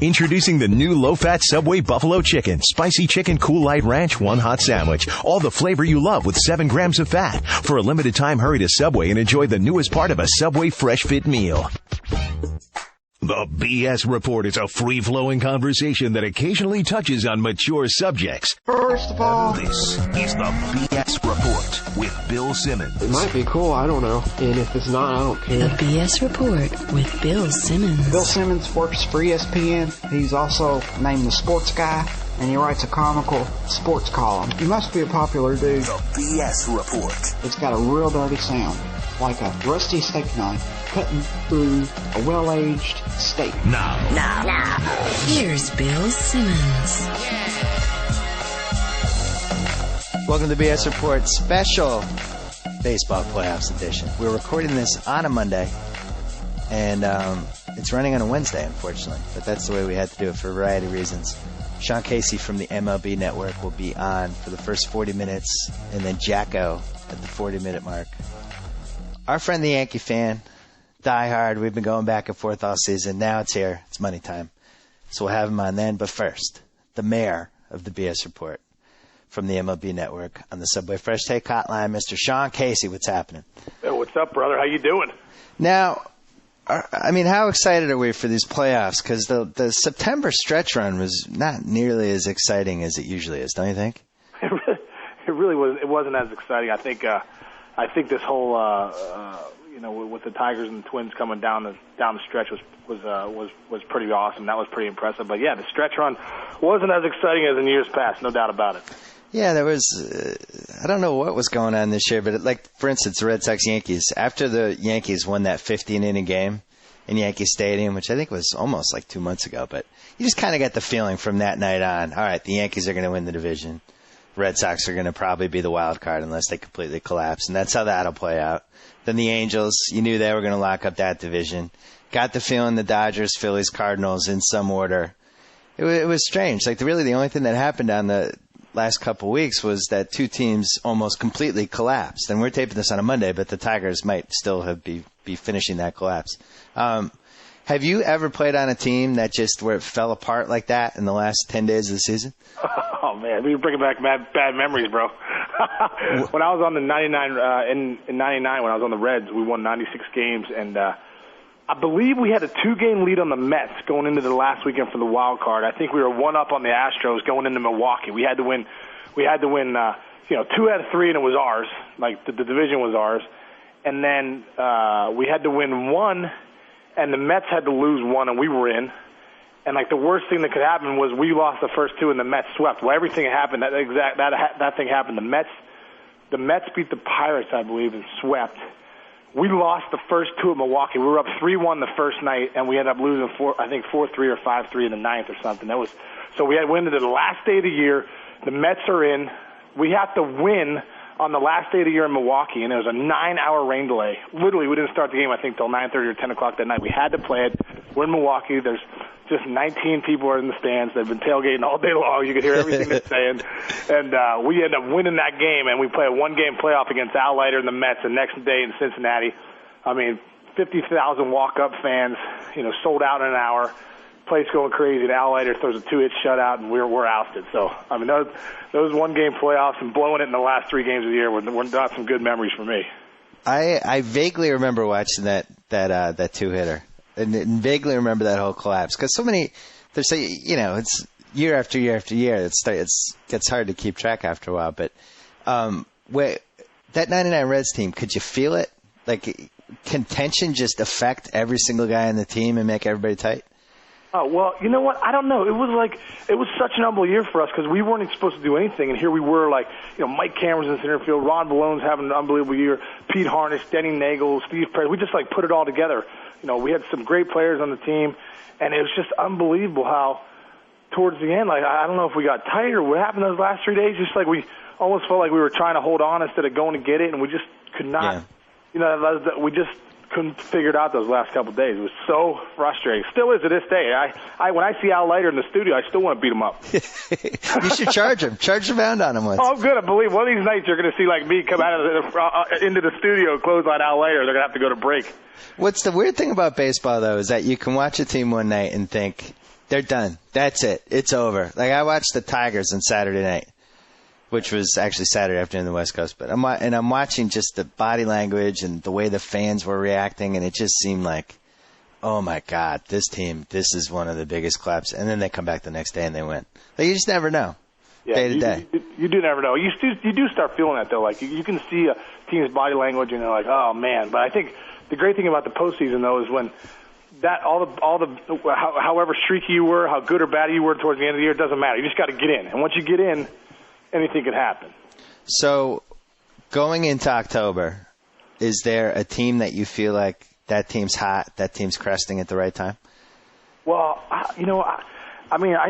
Introducing the new low-fat Subway Buffalo Chicken. Spicy chicken, cool light ranch, one hot sandwich. All the flavor you love with 7 grams of fat. For a limited time, hurry to Subway and enjoy the newest part of a Subway Fresh Fit meal. The BS Report is a free-flowing conversation that occasionally touches on mature subjects. First of all, this is the BS Report with Bill Simmons. It might be cool, I don't know. And if it's not, I don't care. The BS Report with Bill Simmons. Bill Simmons works for ESPN. He's also named the sports guy, and he writes a comical sports column. He must be a popular dude. The BS Report. It's got a real dirty sound, like a rusty steak knife cutting through a well-aged steak. Now. Here's Bill Simmons. Welcome to the BS Report special baseball playoffs edition. We're recording this on a Monday, and it's running on a Wednesday, unfortunately. But that's the way we had to do it for a variety of reasons. Sean Casey from the MLB Network will be on for the first 40 minutes, and then JackO at the 40-minute mark. Our friend the Yankee fan, die hard. We've been going back and forth all season. Now it's here. It's money time. So we'll have him on then. But first, the mayor of the BS Report from the MLB Network on the Subway Fresh Take Hotline, Mr. Sean Casey. What's happening? Hey, what's up, brother? How you doing? Now, I mean, how excited are we for these playoffs? Because the September stretch run was not nearly as exciting as it usually is, don't you think? It really was. It wasn't as exciting. I think this whole with the Tigers and the Twins coming down the stretch was pretty awesome. That was pretty impressive. But yeah, the stretch run wasn't as exciting as in years past, no doubt about it. Yeah, there was. I don't know what was going on this year, but for instance, the Red Sox Yankees. After the Yankees won that 15-inning game in Yankee Stadium, which I think was almost like 2 months ago, but you just kind of get the feeling from that night on. All right, the Yankees are going to win the division. Red Sox are going to probably be the wild card unless they completely collapse, and that's how that'll play out. Then the Angels, you knew they were going to lock up that division. Got the feeling the Dodgers, Phillies, Cardinals in some order. It was strange. Really the only thing that happened on the last couple weeks was that two teams almost completely collapsed. And we're taping this on a Monday, but the Tigers might still be finishing that collapse. Have you ever played on a team that just where it fell apart like that in the last 10 days of the season? Oh, man, you're bringing back bad memories, bro. When I was on the 99, in 99, when I was on the Reds, we won 96 games, and I believe we had a 2-game lead on the Mets going into the last weekend for the wild card. I think we were 1 up on the Astros going into Milwaukee. We had to win 2 out of 3, and it was ours. The division was ours. And then we had to win 1, and the Mets had to lose 1, and we were in. And the worst thing that could happen was we lost the first 2 and the Mets swept. Well, everything happened. That thing happened. The Mets beat the Pirates, I believe, and swept. We lost the first 2 at Milwaukee. We were up 3-1 the first night, and we ended up losing 4-3 or 5-3 in the ninth or something. So we had went into the last day of the year. The Mets are in. We have to win on the last day of the year in Milwaukee, and there was a 9-hour rain delay. Literally, we didn't start the game, I think, till 9:30 or 10 o'clock that night. We had to play it. We're in Milwaukee. There's just 19 people are in the stands. They've been tailgating all day long. You could hear everything they're saying. And we end up winning that game, and we play a 1-game playoff against Al Leiter and the Mets the next day in Cincinnati. I mean, 50,000 walk-up fans, sold out in an hour. Place going crazy, and Al Leiter throws a 2-hit shutout, and we're ousted. So, I mean, those 1-game playoffs and blowing it in the last 3 games of the year were not some good memories for me. I vaguely remember watching that 2-hitter, and vaguely remember that whole collapse because so many. They say it's year after year after year. It gets hard to keep track after a while. But that 99 Reds team, could you feel it? Can tension just affect every single guy on the team and make everybody tight? Oh, well, you know what? I don't know. It was such an humble year for us because we weren't even supposed to do anything, and here we were, Mike Cameron's in center field, Ron Ballone's having an unbelievable year, Pete Harnish, Denny Nagel, Steve Perry. We just, put it all together. We had some great players on the team, and it was just unbelievable how, towards the end, I don't know if we got tight or what happened those last 3 days, just we almost felt like we were trying to hold on instead of going to get it, and we just could not, we just couldn't figure it out those last couple of days. It was so frustrating. Still is to this day. When I see Al Leiter in the studio, I still want to beat him up. You should charge him. Charge him around on him once. Oh, I'm good. I believe one of these nights you're going to see me come out of into the studio, close on Al Leiter. They're going to have to go to break. What's the weird thing about baseball, though, is that you can watch a team one night and think, They're done. That's it. It's over. Like, I watched the Tigers on Saturday night, which was actually Saturday afternoon on the West Coast. But I'm watching just the body language and the way the fans were reacting, and it just seemed like, oh my God, this team, this is one of the biggest claps. And then they come back the next day and they win. Like, you just never know. Day to day. You do never know. You do start feeling that, though. Like, you can see a team's body language, and you're like, oh man. But I think the great thing about the postseason, though, is when however streaky you were, how good or bad you were towards the end of the year, it doesn't matter. You just got to get in. And once you get in, anything can happen. So, going into October, is there a team that you feel like that team's hot, that team's cresting at the right time? Well, I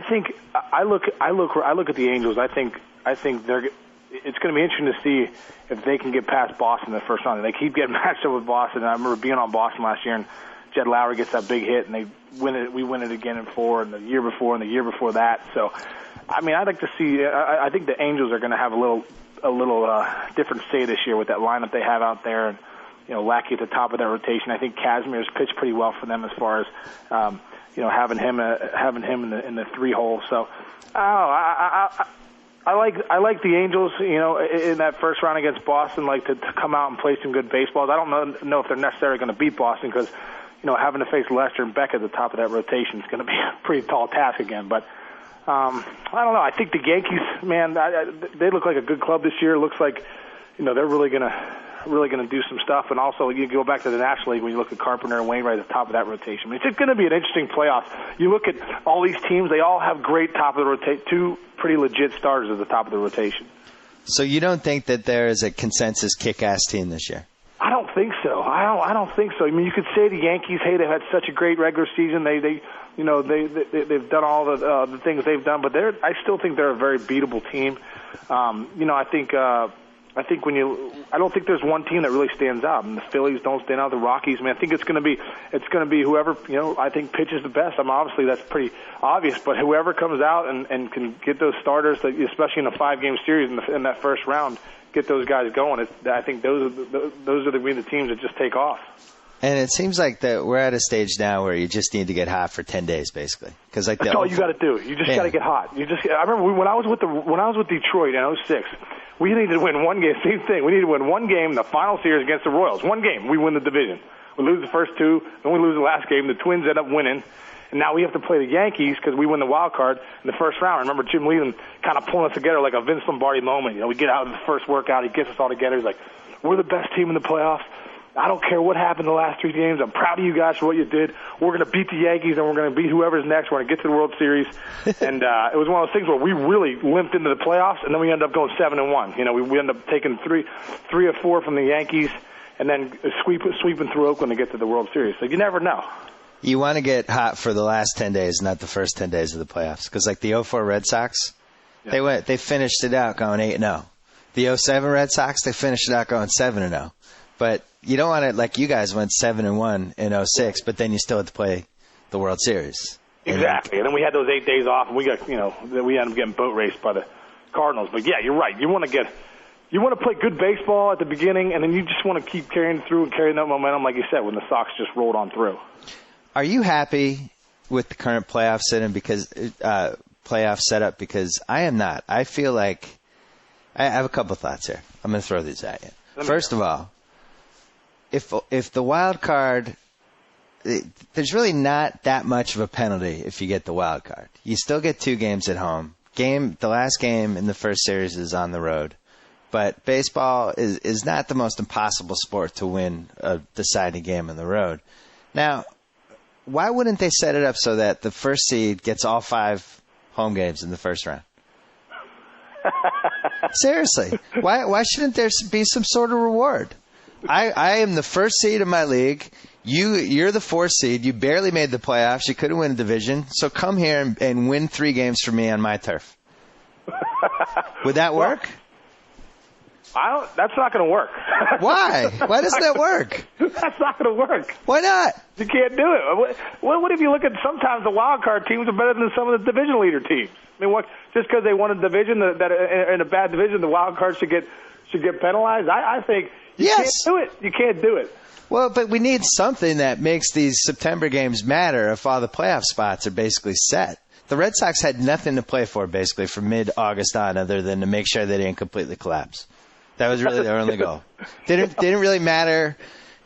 think I look at the Angels. I think it's going to be interesting to see if they can get past Boston in the first round. They keep getting matched up with Boston. And I remember being on Boston last year, and Jed Lowry gets that big hit, and they win it. We win it again in 4, and the year before, and the year before that. So, I'd like to see. I think the Angels are going to have a little different say this year with that lineup they have out there, and Lackey at the top of that rotation. I think Kazmir's pitched pretty well for them as far as having him in the 3-hole. So, I like the Angels, in that first round against Boston, like to come out and play some good baseballs. I don't know if they're necessarily going to beat Boston because, having to face Lester and Beck at the top of that rotation is going to be a pretty tall task again. But I don't know. I think the Yankees, man, they look like a good club this year. It looks like, they're really going to do some stuff. And also, you go back to the National League when you look at Carpenter and Wainwright at the top of that rotation. It's going to be an interesting playoff. You look at all these teams; they all have great top of the rotation. 2 pretty legit starters at the top of the rotation. So you don't think that there is a consensus kick-ass team this year? I don't think so. I don't think so. I mean, you could say the Yankees, hey, they've had such a great regular season. They've done all the things they've done, but I still think they're a very beatable team. I think I don't think there's one team that really stands out. And the Phillies don't stand out. The Rockies, I think it's going to be whoever, I think pitches the best. Obviously that's pretty obvious, but whoever comes out and can get those starters, especially in a 5-game series in that first round, get those guys going. I think those are the teams that just take off. And it seems like that we're at a stage now where you just need to get hot for 10 days, basically. Because that's all you got to do. You just got to get hot. I remember when I was with Detroit in 2006. We needed to win one game. Same thing. We needed to win one game in the final series against the Royals. One game, we win the division. We lose the first 2, then we lose the last game. The Twins end up winning. And now we have to play the Yankees because we win the wild card in the first round. I remember Jim Leland kind of pulling us together like a Vince Lombardi moment. We get out of the first workout. He gets us all together. He's like, we're the best team in the playoffs. I don't care what happened the last 3 games. I'm proud of you guys for what you did. We're going to beat the Yankees, and we're going to beat whoever's next. We're going to get to the World Series. And it was one of those things where we really limped into the playoffs, and then we ended up going 7-1. We ended up taking three or 4 from the Yankees, and then sweeping through Oakland to get to the World Series. So you never know. You want to get hot for the last 10 days, not the first 10 days of the playoffs. Because like the 2004 Red Sox, they finished it out going 8-0. The 2007 Red Sox, they finished it out going 7-0. But you don't want to, like you guys went 7-1 in 2006, but then you still had to play the World Series. Exactly. And then we had those 8 days off, and we ended up getting boat raced by the Cardinals. But yeah, you're right. You want to play good baseball at the beginning, and then you just want to keep carrying through and carrying that momentum, like you said, when the Sox just rolled on through. Are you happy with the current playoff setup? Because I am not. I feel like I have a couple thoughts here. I'm going to throw these at you. First of all, if the wild card, there's really not that much of a penalty if you get the wild card. You still get 2 games at home. The last game in the first series is on the road. But baseball is not the most impossible sport to win a deciding game on the road. Now, why wouldn't they set it up so that the first seed gets all 5 home games in the first round? Seriously. Why shouldn't there be some sort of reward? I am the first seed in my league. You're the 4th seed. You barely made the playoffs. You couldn't win a division. So come here and win 3 games for me on my turf. Would that work? That's not going to work. Why? Why doesn't that work? That's not going to work. Why not? You can't do it. What if you look at sometimes the wild card teams are better than some of the division leader teams? Just because they won a division that in a bad division, the wild card should get penalized? I think you can't do it. You can't do it. Well, but we need something that makes these September games matter if all the playoff spots are basically set. The Red Sox had nothing to play for basically from mid-August on other than to make sure they didn't completely collapse. That was really their only goal. Didn't really matter,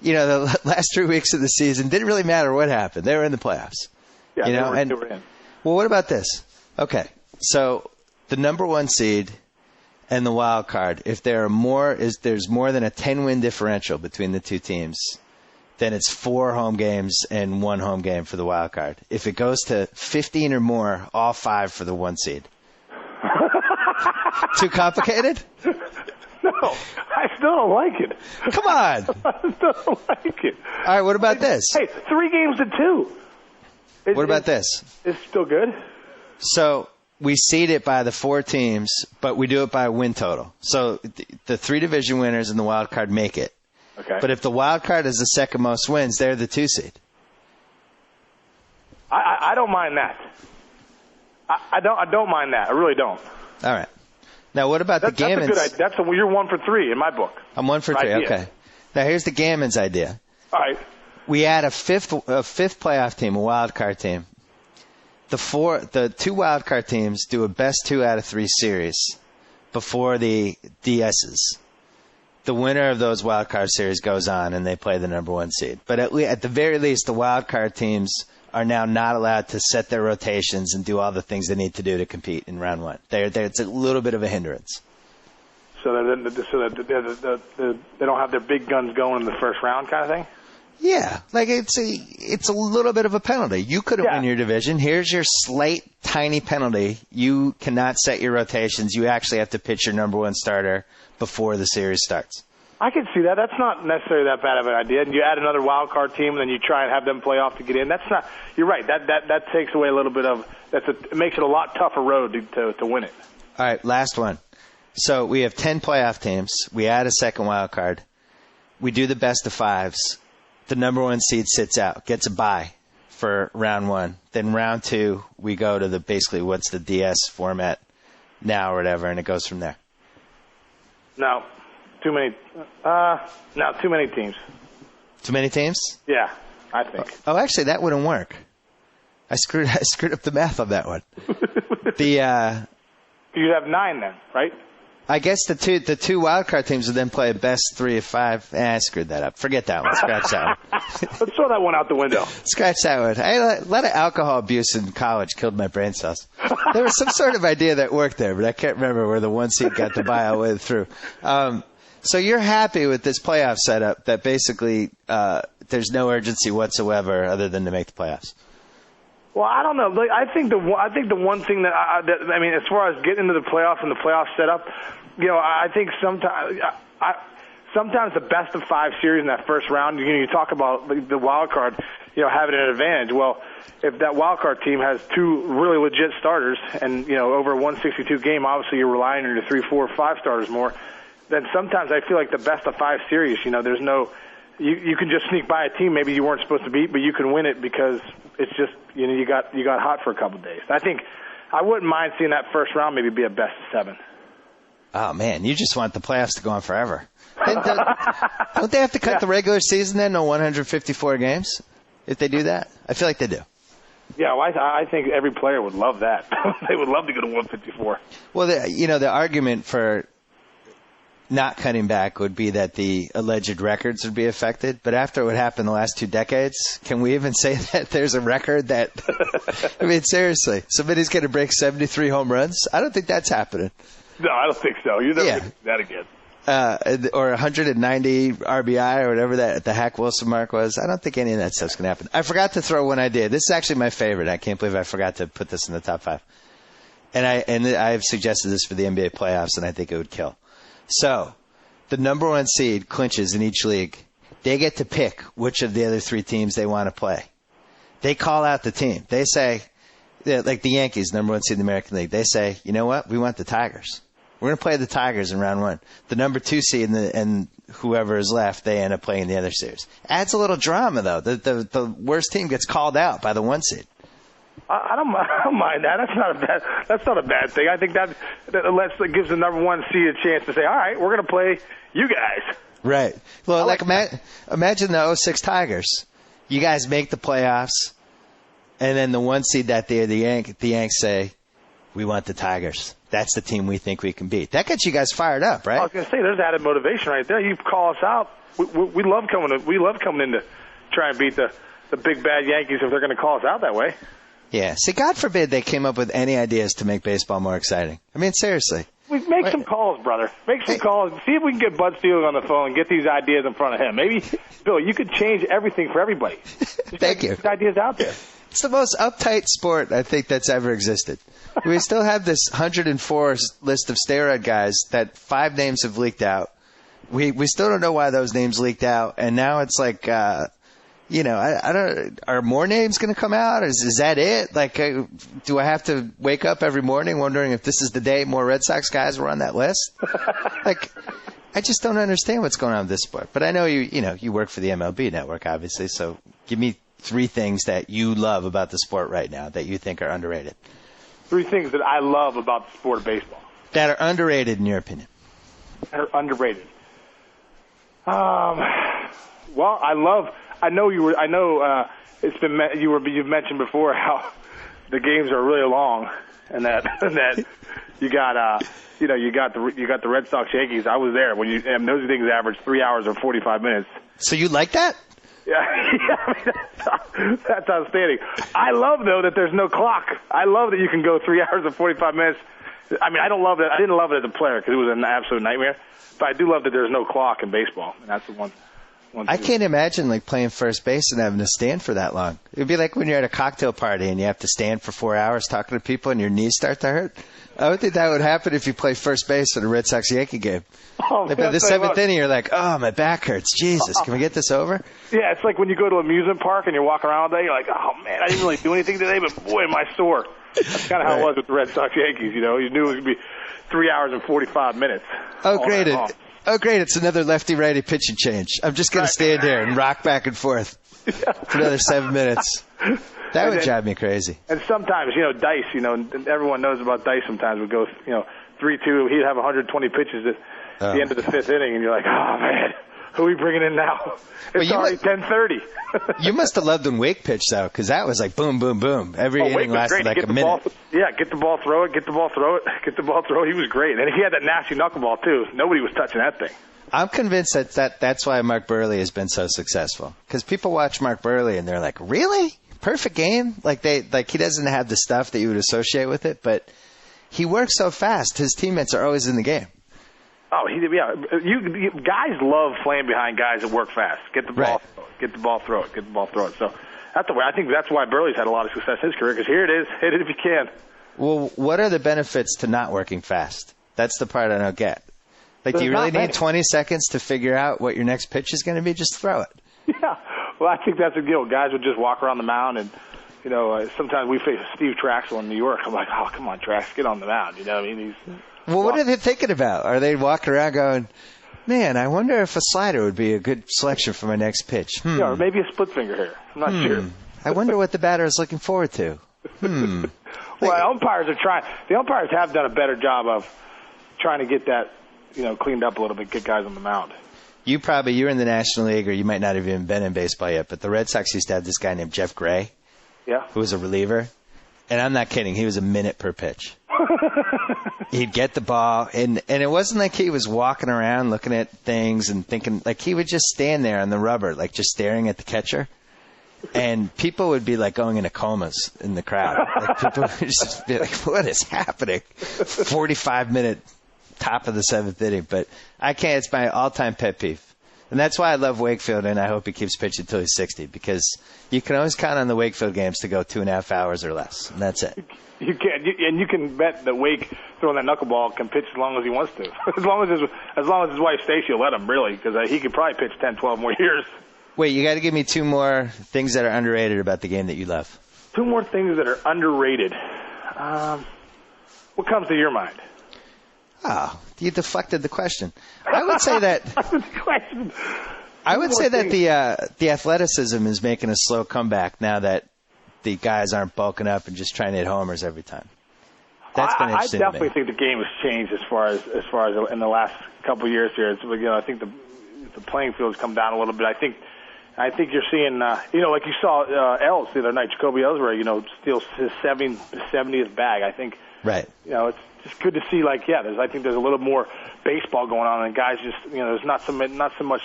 the last 3 weeks of the season. Didn't really matter what happened. They were in the playoffs. Yeah, they were in. Well, what about this? Okay, so the number one seed and the wild card, if there's more than a 10-win differential between the two teams, then it's 4 home games and 1 home game for the wild card. If it goes to 15 or more, all 5 for the 1 seed. Too complicated? No, I still don't like it. Come on. I still don't like it. All right, what about this? Hey, 3 games to 2. What about this? It's still good. So we seed it by the 4 teams, but we do it by win total. So the 3 division winners and the wild card make it. Okay. But if the wild card is the second most wins, they're the 2 seed. I don't mind that. I don't mind that. I really don't. All right. Now, what about the Gammons? You're 1 for 3 in my book. I'm 1 for 3. Okay. Now, here's the Gammons idea. All right. We add a fifth playoff team, a wild card team. The 2 wild card teams do a best 2 out of 3 series before the DSs. The winner of those wild card series goes on and they play the number 1 seed. But at the very least, the wild card teams are now not allowed to set their rotations and do all the things they need to do to compete in round 1. It's a little bit of a hindrance. So they don't have their big guns going in the first round kind of thing? Yeah, like it's a little bit of a penalty. You couldn't win your division. Here's your slight, tiny penalty. You cannot set your rotations. You actually have to pitch your number 1 starter before the series starts. I can see that. That's not necessarily that bad of an idea. And you add another wild card team, and then you try and have them play off to get in. That's not. You're right. That takes away a little bit of. It makes it a lot tougher road to win it. All right, last one. So we have 10 playoff teams. We add a second wild card. We do the best of 5s. The number 1 seed sits out, gets a bye for round 1. Then round 2, we go to basically what's the DS format now or whatever, and it goes from there. No, too many. Too many teams. Too many teams? Yeah, I think. Oh, actually, that wouldn't work. I screwed up the math on that one. You'd have 9 then, right? I guess the two wildcard teams would then play a best 3 of 5. I screwed that up. Forget that one. Scratch that one. Let's throw that one out the window. Scratch that one. A lot of alcohol abuse in college killed my brain cells. There was some sort of idea that worked there, but I can't remember where the 1 seed got the bye all the way through. So you're happy with this playoff setup that basically there's no urgency whatsoever other than to make the playoffs? Well, I don't know. Like, I think the one thing that I mean, as far as getting into the playoffs and the playoff setup, I think sometimes the best of 5 series in that first round. You talk about the wild card, having an advantage. Well, if that wild card team has 2 really legit starters, and over a 162 game, obviously you're relying on your 3, 4, 5 starters more. Then sometimes I feel like the best of 5 series, there's no. You can just sneak by a team maybe you weren't supposed to beat, but you can win it because it's just you got hot for a couple of days. I think I wouldn't mind seeing that first round maybe be a best of 7. Oh man, you just want the playoffs to go on forever. Don't they have to cut the regular season then to 154 games if they do that? I feel like they do. Yeah, well, I think every player would love that. They would love to go to 154. Well, the argument for not cutting back would be that the alleged records would be affected. But after what happened the last 2 decades, can we even say that there's a record that – I mean, seriously, somebody's going to break 73 home runs? I don't think that's happening. No, I don't think so. You're never going to see that again. Or 190 RBI or whatever the Hack Wilson mark was. I don't think any of that stuff's going to happen. I forgot to throw one idea. This is actually my favorite. I can't believe I forgot to put this in the top 5. And I've suggested this for the NBA playoffs, and I think it would kill. So, the number 1 seed clinches in each league. They get to pick which of the other 3 teams they want to play. They call out the team. They say, like the Yankees, number 1 seed in the American League, they say, you know what? We want the Tigers. We're going to play the Tigers in round 1. The number 2 seed and whoever is left, they end up playing the other series. Adds a little drama, though. The worst team gets called out by the 1 seed. I don't mind that. That's not a bad thing. I think that gives the number 1 seed a chance to say, all right, we're going to play you guys. Right. Well, imagine the '06 Tigers. You guys make the playoffs, and then the 1 seed that day, the Yanks say, "We want the Tigers. That's the team we think we can beat." That gets you guys fired up, right? I was going to say, there's added motivation right there. You call us out. We love coming in to try and beat the big bad Yankees if they're going to call us out that way. Yeah. See, God forbid they came up with any ideas to make baseball more exciting. I mean, seriously. We make some calls, brother. Make some calls. See if we can get Bud Steele on the phone and get these ideas in front of him. Maybe, Bill, you could change everything for everybody. Thank you. These ideas out there. It's the most uptight sport I think that's ever existed. We still have this 104 list of steroid guys that 5 names have leaked out. We still don't know why those names leaked out, and now it's like, I don't. Are more names going to come out? Is that it? Like, do I have to wake up every morning wondering if this is the day more Red Sox guys were on that list? Like, I just don't understand what's going on with this sport. But I know you work for the MLB Network, obviously. So give me 3 things that you love about the sport right now that you think are underrated. 3 things that I love about the sport of baseball. That are underrated in your opinion. That are underrated. Well, you've mentioned before how the games are really long, and that you got the Red Sox Yankees. I was there and those things average 3 hours or 45 minutes. So you like that? Yeah, I mean, that's outstanding. I love though that there's no clock. I love that you can go 3 hours and 45 minutes. I mean, I don't love it. I didn't love it as a player because it was an absolute nightmare. But I do love that there's no clock in baseball, and that's the one. I can't imagine like playing first base and having to stand for that long. It would be like when you're at a cocktail party and you have to stand for 4 hours talking to people and your knees start to hurt. I would think that would happen if you play first base in a Red Sox-Yankee game. Oh, like by the 7th inning, you're like, oh, my back hurts. Jesus, can we get this over? Yeah, it's like when you go to an amusement park and you're walking around all day, you're like, oh, man, I didn't really do anything today, but boy, am I sore. That's kind of how it was with the Red Sox-Yankees, you know. You knew it was going to be 3 hours and 45 minutes. Oh, great. It's another lefty-righty pitching change. I'm just going to stand here and rock back and forth for another 7 minutes. That would drive me crazy. And sometimes, Dice, everyone knows about Dice sometimes would go, 3-2. He'd have 120 pitches at the end of the 5th inning, and you're like, oh, man, who are we bringing in now? It's already 10:30. You must have loved when Wake pitched, though, because that was like boom, boom, boom. Every inning lasted like a minute. Get the ball, throw it, get the ball, throw it, get the ball, throw it. He was great. And he had that nasty knuckleball, too. Nobody was touching that thing. I'm convinced that's why Mark Burley has been so successful. Because people watch Mark Burley, and they're like, really? Perfect game? Like he doesn't have the stuff that you would associate with it, but he works so fast. His teammates are always in the game. Oh, guys love playing behind guys that work fast. Get the ball, get the ball, throw it, get the ball, throw it. So that's the way. I think that's why Burley's had a lot of success in his career, because here it is, hit it if you can. Well, what are the benefits to not working fast? That's the part I don't get. Like, do you really need 20 seconds to figure out what your next pitch is going to be? Just throw it. Yeah. Well, I think that's a deal. Guys would just walk around the mound, and sometimes we face Steve Traxel in New York. I'm like, oh, come on, Trax, get on the mound. You know what I mean? What are they thinking about? Are they walking around going, man, I wonder if a slider would be a good selection for my next pitch? Yeah, or maybe a split finger here. I'm not sure. I wonder what the batter is looking forward to. Well, umpires are trying. The umpires have done a better job of trying to get that, cleaned up a little bit, get guys on the mound. You're in the National League, or you might not have even been in baseball yet, but the Red Sox used to have this guy named Jeff Gray, who was a reliever. And I'm not kidding. He was a minute per pitch. He'd get the ball, and it wasn't like he was walking around looking at things and thinking. Like, he would just stand there on the rubber, like just staring at the catcher. And people would be like going into comas in the crowd. Like, people would just be like, what is happening? 45-minute top of the 7th inning. But I can't. It's my all-time pet peeve. And that's why I love Wakefield, and I hope he keeps pitching until he's 60, because you can always count on the Wakefield games to go 2.5 hours or less, and that's it. You can, and you can bet that Wake throwing that knuckleball can pitch as long as he wants to. as long as his wife Stacy will let him, really, because he could probably pitch 10, 12 more years. Wait, you got to give me 2 more things that are underrated about the game that you love. 2 more things that are underrated. What comes to your mind? Oh, you deflected the question. I would say that. I would say that the athleticism is making a slow comeback now that the guys aren't bulking up and just trying to hit homers every time. That's been interesting. I definitely think the game has changed as far as in the last couple of years here. It's, I think the playing field has come down a little bit. I think you're seeing, like you saw Els the other night, Jacoby Ellsbury, steals his 70th bag. I think, right. It's just good to see. I think there's a little more baseball going on, and guys just, there's not so much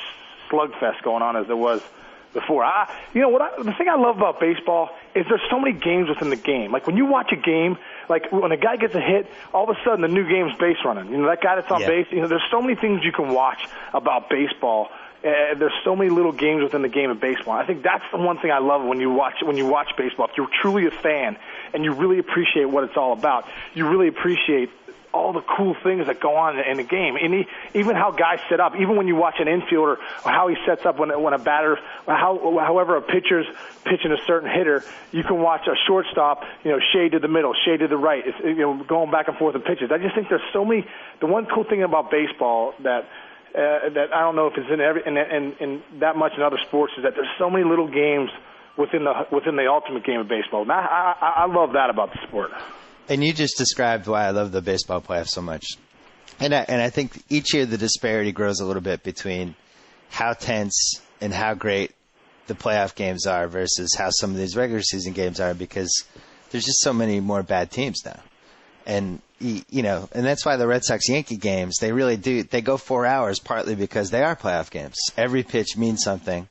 slugfest going on as there was before. The thing I love about baseball is there's so many games within the game. Like when you watch a game, like when a guy gets a hit, all of a sudden the new game's base running. That guy that's on base. There's so many things you can watch about baseball. There's so many little games within the game of baseball. I think that's the one thing I love when you watch baseball. If you're truly a fan and you really appreciate what it's all about, you really appreciate all the cool things that go on in the game, and even how guys set up. Even when you watch an infielder, or how he sets up when a batter, however a pitcher's pitching a certain hitter, you can watch a shortstop, shade to the middle, shade to the right, going back and forth with pitches. I just think there's so many. The one cool thing about baseball that I don't know if it's in that much in other sports is that there's so many little games within the ultimate game of baseball. And I love that about the sport. And you just described why I love the baseball playoffs so much. And I think each year the disparity grows a little bit between how tense and how great the playoff games are versus how some of these regular season games are, because there's just so many more bad teams now. And, and that's why the Red Sox-Yankee games, they really do. They go 4 hours partly because they are playoff games. Every pitch means something.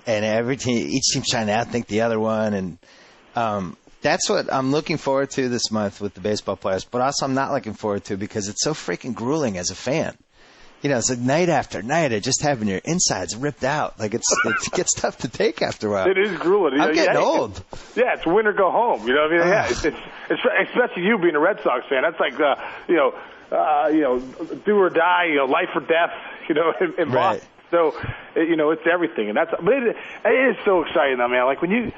And each team's trying to outthink the other one. And, that's what I'm looking forward to this month with the baseball players, but also I'm not looking forward to because it's so freaking grueling as a fan. It's like night after night of just having your insides ripped out. Like it gets tough to take after a while. It is grueling. I'm getting old. It's win or go home. It's especially you being a Red Sox fan. That's like do or die. Life or death. In right. Boston. So it's everything, and but it is so exciting, though, man. Like when you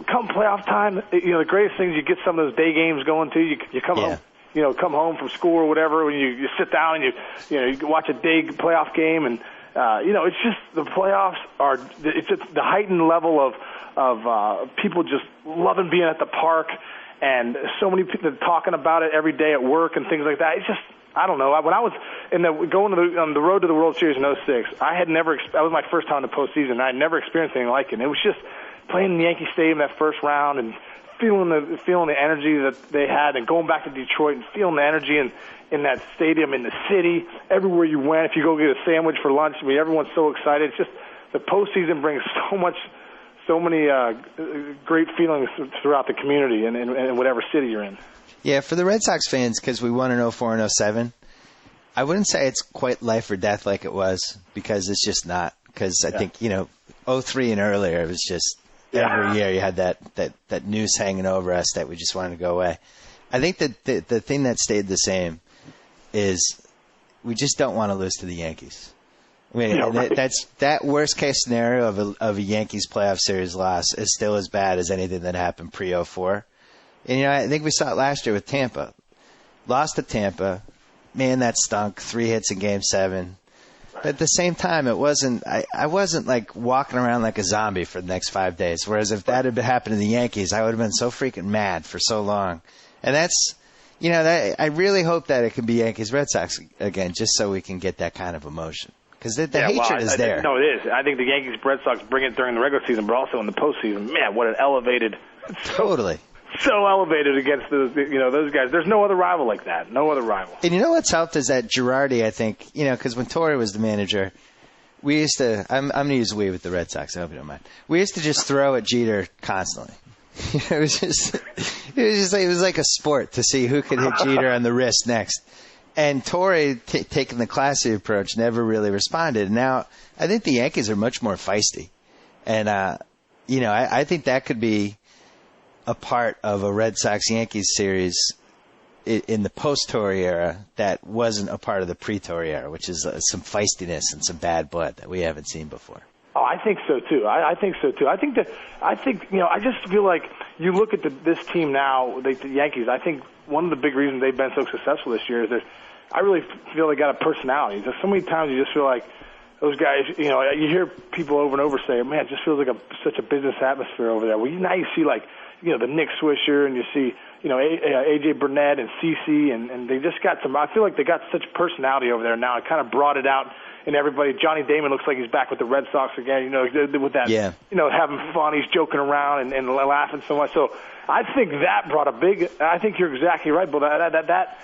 come playoff time, the greatest thing is you get some of those day games going too. You come home, come home from school or whatever, when you sit down and you watch a day playoff game, and it's just the playoffs it's just the heightened level of people just loving being at the park, and so many people talking about it every day at work and things like that. It's just, I don't know. When I was going on the road to the World Series in '06, that was my first time in the postseason. I had never experienced anything like it. It was just playing in the Yankee Stadium that first round and feeling the energy that they had, and going back to Detroit and feeling the energy in that stadium, in the city, everywhere you went. If you go get a sandwich for lunch, everyone's so excited. It's just the postseason brings so many great feelings throughout the community and in whatever city you're in. Yeah, for the Red Sox fans, because we won in 04 and 07, I wouldn't say it's quite life or death like it was, because it's just not. Because I think 03 and earlier, it was just. Every year you had that noose hanging over us that we just wanted to go away. I think that the thing that stayed the same is we just don't want to lose to the Yankees. I mean, that's that worst case scenario of a Yankees playoff series loss is still as bad as anything that happened pre-04. And I think we saw it last year with Tampa. Lost to Tampa. Man, that stunk. 3 hits in Game 7. But at the same time, it wasn't. I wasn't like walking around like a zombie for the next 5 days. Whereas if that had happened to the Yankees, I would have been so freaking mad for so long. And that's, I really hope that it can be Yankees Red Sox again, just so we can get that kind of emotion, because the hatred is there. No, it is. I think the Yankees Red Sox bring it during the regular season, but also in the postseason. Man, what an elevated. Totally. So elevated against those guys. There's no other rival like that. No other rival. And what's helped is that Girardi, I think, because when Torre was the manager, we used to. I'm going to use we with the Red Sox. I hope you don't mind. We used to just throw at Jeter constantly. It was like a sport to see who could hit Jeter on the wrist next. And Torre, taking the classy approach, never really responded. Now I think the Yankees are much more feisty, and I think that could be a part of a Red Sox-Yankees series in the post-Torre era that wasn't a part of the pre-Torre era, which is some feistiness and some bad blood that we haven't seen before. Oh, I think so too. I think so too. I think I just feel like you look at this team now, the Yankees. I think one of the big reasons they've been so successful this year is that I really feel they got a personality. There's so many times you just feel like those guys, you know, you hear people over and over say, man, it just feels like such a business atmosphere over there. Well, now you see, like, you know, the Nick Swisher, and you see, you know, A.J. Burnett and CeCe, and they just got some, I feel like they got such personality over there now. It kind of brought it out in everybody. Johnny Damon looks like he's back with the Red Sox again, you know, with that, you know, having fun. He's joking around and laughing so much. So I think that brought a big, I think you're exactly right, but that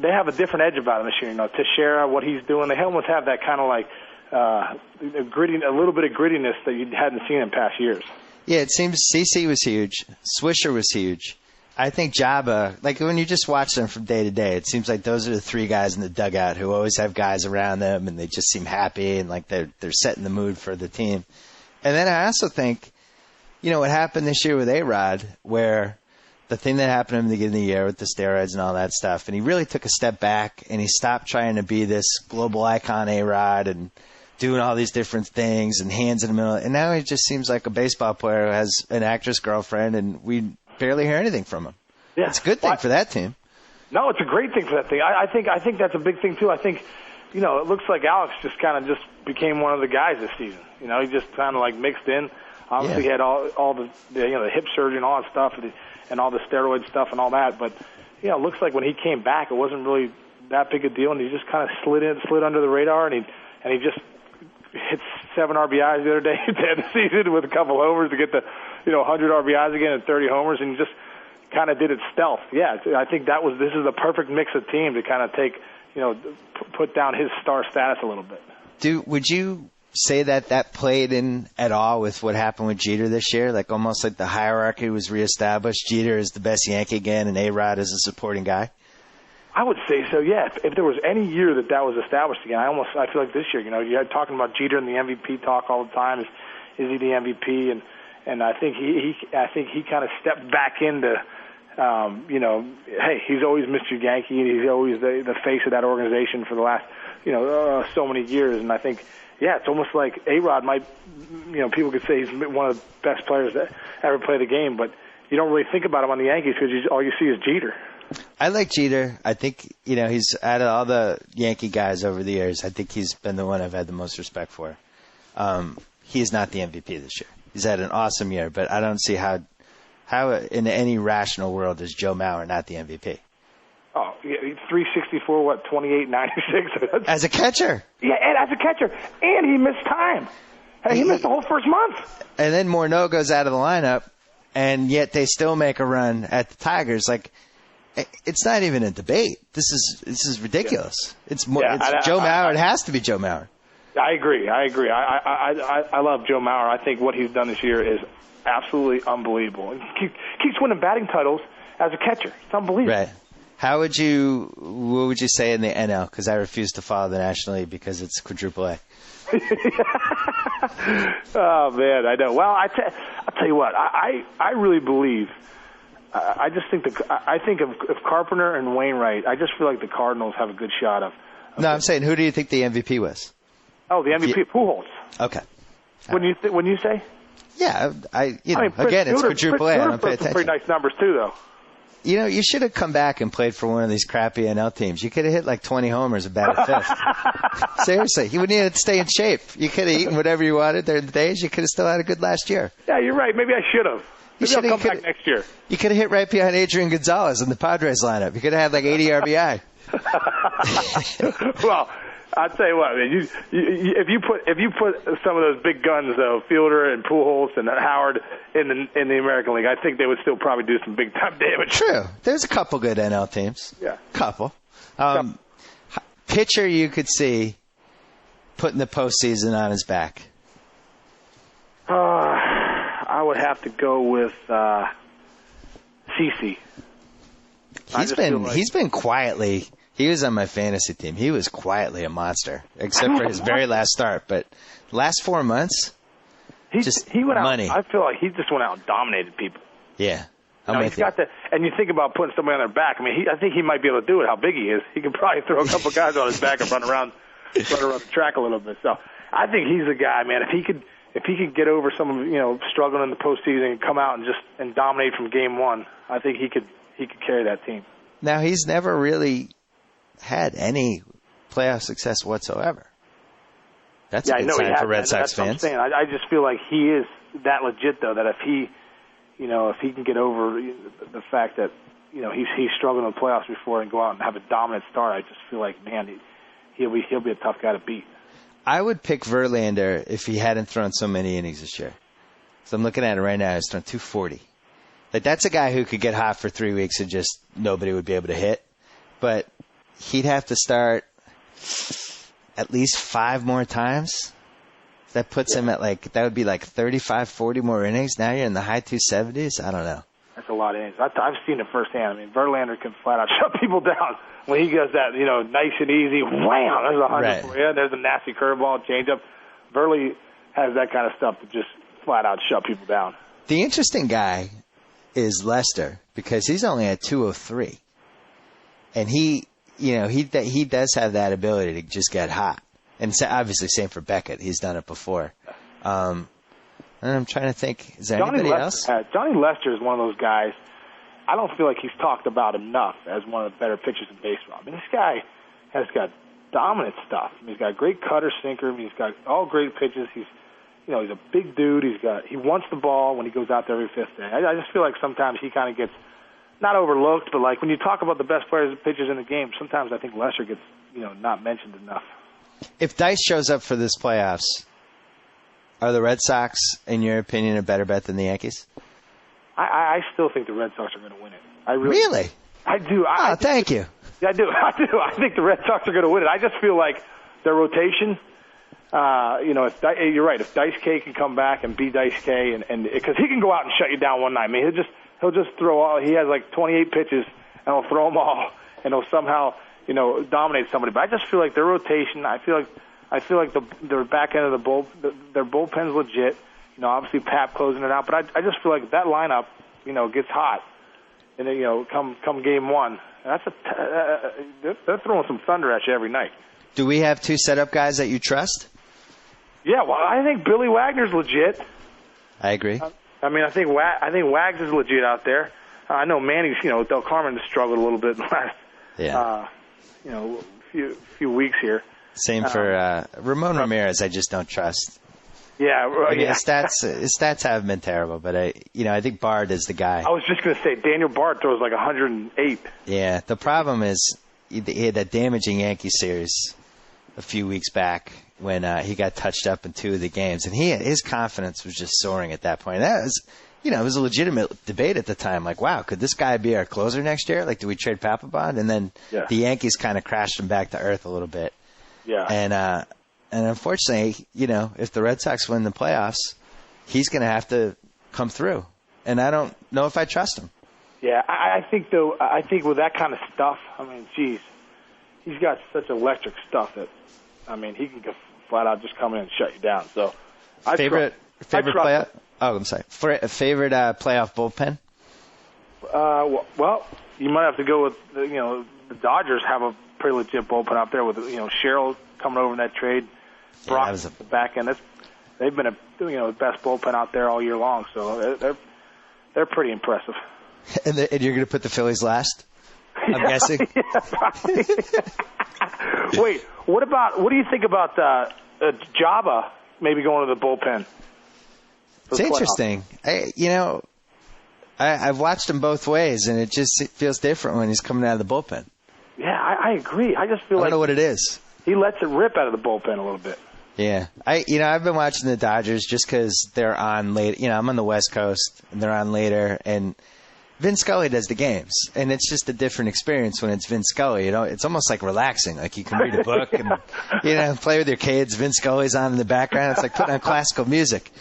they have a different edge about him this year. You know, Teixeira, what he's doing, they almost have that kind of like a little bit of grittiness that you hadn't seen in past years. Yeah, it seems CeCe was huge. Swisher was huge. I think Jabba, like when you just watch them from day to day, it seems like those are the three guys in the dugout who always have guys around them, and they just seem happy and like they're setting the mood for the team. And then I also think, you know, what happened this year with A-Rod, where the thing that happened to him at the beginning of the year with the steroids and all that stuff, and he really took a step back and he stopped trying to be this global icon A-Rod and doing all these different things and hands in the middle. And now he just seems like a baseball player who has an actress girlfriend, and we barely hear anything from him. Yeah. It's a good thing for that team. No, it's a great thing for that thing. I think that's a big thing too. I think, you know, it looks like Alex just became one of the guys this season. You know, he just kind of like mixed in. Obviously, he had all the you know, the hip surgery and all that stuff, and all the steroid stuff and all that. But, you know, it looks like when he came back, it wasn't really that big a deal, and he just kind of slid under the radar, and he just hit 7 RBIs the other day at the end of the season with a couple homers to get the, you know, 100 RBIs again and 30 homers, and just kind of did it stealth. Yeah, I think this is the perfect mix of team to kind of take, you know, put down his star status a little bit. Would you say that played in at all with what happened with Jeter this year? Like almost like the hierarchy was reestablished. Jeter is the best Yankee again, and A-Rod is a supporting guy? I would say so, yeah. If there was any year that was established again, I feel like this year, you know, you're talking about Jeter and the MVP talk all the time. Is he the MVP? And I think he kind of stepped back into, you know, hey, he's always Mr. Yankee, and he's always the face of that organization for the last, you know, so many years. And I think, yeah, it's almost like A-Rod might, you know, people could say he's one of the best players that ever played the game, but you don't really think about him on the Yankees because all you see is Jeter. I like Jeter. I think, you know, he's out of all the Yankee guys over the years, I think he's been the one I've had the most respect for. He's not the MVP this year. He's had an awesome year, but I don't see how in any rational world is Joe Mauer not the MVP. Oh, yeah, 364, 28, 96. As a catcher. Yeah, and as a catcher. And he missed time. He missed the whole first month. And then Morneau goes out of the lineup, and yet they still make a run at the Tigers. Like, it's not even a debate. This is ridiculous. It's Joe Mauer. It has to be Joe Mauer. I agree. I love Joe Mauer. I think what he's done this year is absolutely unbelievable. He keeps winning batting titles as a catcher. It's unbelievable. Right. What would you say in the NL? Because I refuse to follow the National League because it's quadruple A. Oh, man, I know. Well, I'll tell you what. I really believe. I just think I think of Carpenter and Wainwright. I just feel like the Cardinals have a good shot of. No, I'm saying, who do you think the MVP was? Oh, the MVP, Pujols. Okay. When you say? Yeah, again, it's quadruple A. I don't pay attention. Pretty nice numbers too, though. You know, you should have come back and played for one of these crappy NL teams. You could have hit like 20 homers and batted fifth. Seriously, you wouldn't need to stay in shape. You could have eaten whatever you wanted during the days. You could have still had a good last year. Yeah, you're right. Maybe I should have. Maybe I'll come back next year. You could have hit right behind Adrian Gonzalez in the Padres lineup. You could have had like 80 RBI. Well, I'll tell you what, man. If you put some of those big guns, though, Fielder and Pujols and Howard in the American League, I think they would still probably do some big time damage. True. There's a couple good NL teams. Yeah. Couple. Pitcher you could see putting the postseason on his back. I would have to go with CeCe. He's been quietly. He was on my fantasy team. He was quietly a monster, except for his very last start. But last 4 months, he went money. I feel like he just went out and dominated people. Yeah, he's got that. And you think about putting somebody on their back. I mean, I think he might be able to do it. How big he is, he can probably throw a couple guys on his back and run around the track a little bit. So I think he's the guy, man. If he could get over some of struggling in the postseason and come out and dominate from game one, I think he could carry that team. Now he's never really had any playoff success whatsoever. That's a good sign for Red Sox fans. That's what I'm saying. I just feel like he is that legit, though, that if he can get over the fact that, he's struggled in the playoffs before and go out and have a dominant start, I just feel like, man, he'll be a tough guy to beat. I would pick Verlander if he hadn't thrown so many innings this year. So I'm looking at it right now. He's thrown 240. Like, that's a guy who could get hot for 3 weeks and just nobody would be able to hit. But he'd have to start at least 5 more times. That puts him at that would be 35, 40 more innings. Now you're in the high 270s. I don't know. That's a lot of innings. I've seen it firsthand. I mean, Verlander can flat out shut people down when he goes that, nice and easy. Wham! There's 100 for you. There's a nasty curveball, changeup. Verlander has that kind of stuff to just flat out shut people down. The interesting guy is Lester because he's only at 203, and he does have that ability to just get hot. And obviously, same for Beckett. He's done it before. And I'm trying to think. Is there anybody else? Johnny Lester is one of those guys. I don't feel like he's talked about enough as one of the better pitchers in baseball. I mean, this guy has got dominant stuff. I mean, he's got great cutter, sinker. I mean, he's got all great pitches. He's a big dude. He wants the ball when he goes out there every fifth day. I just feel like sometimes he kind of gets not overlooked, but when you talk about the best players and pitchers in the game, sometimes I think Lester gets not mentioned enough. If Dice shows up for this playoffs, are the Red Sox, in your opinion, a better bet than the Yankees? I still think the Red Sox are going to win it. Really? I do. Thank you. Yeah, I do. I think the Red Sox are going to win it. I just feel like their rotation, you're right. If Dice K can come back and be Dice K, and because he can go out and shut you down one night. I mean, he'll just throw all. He has 28 pitches, and he'll throw them all, and he'll somehow dominate somebody. But I just feel like their rotation. I feel like their back end of their bullpen's legit. Obviously Pap closing it out, but I just feel like that lineup, gets hot, and then come game one, and they're throwing some thunder at you every night. Do we have 2 setup guys that you trust? Yeah, well, I think Billy Wagner's legit. I agree. I think Wags is legit out there. I know Manny's, Del Carmen has struggled a little bit in the last, few weeks here. Same for Ramon Ramirez. I just don't trust. Yeah, his stats have been terrible, but I think Bard is the guy. I was just going to say Daniel Bard throws 108. Yeah, the problem is he had that damaging Yankee series a few weeks back when he got touched up in 2 of the games, and his confidence was just soaring at that point. That was, it was a legitimate debate at the time. Wow, could this guy be our closer next year? Do we trade Papelbon? And then the Yankees kind of crashed him back to earth a little bit. Yeah. And unfortunately, if the Red Sox win the playoffs, he's going to have to come through. And I don't know if I trust him. Yeah, I think with that kind of stuff, geez, he's got such electric stuff that, he can flat out just come in and shut you down. So, favorite playoff? Oh, I'm sorry. Favorite playoff bullpen? Well, you might have to go with the Dodgers have a pretty legit bullpen out there with Sherrill coming over in that trade. Brock at the back end. They've been the best bullpen out there all year long. So they're pretty impressive. And you're going to put the Phillies last? I'm guessing. Wait, what do you think about Jabba maybe going to the bullpen? It's interesting. I've watched him both ways, and it feels different when he's coming out of the bullpen. Yeah, I agree. I just feel I don't know what it is. He lets it rip out of the bullpen a little bit. Yeah. I've been watching the Dodgers just because they're on late. I'm on the West Coast, and they're on later, and Vin Scully does the games, and it's just a different experience when it's Vin Scully. It's almost like relaxing. You can read a book and play with your kids. Vin Scully's on in the background. It's like putting on classical music.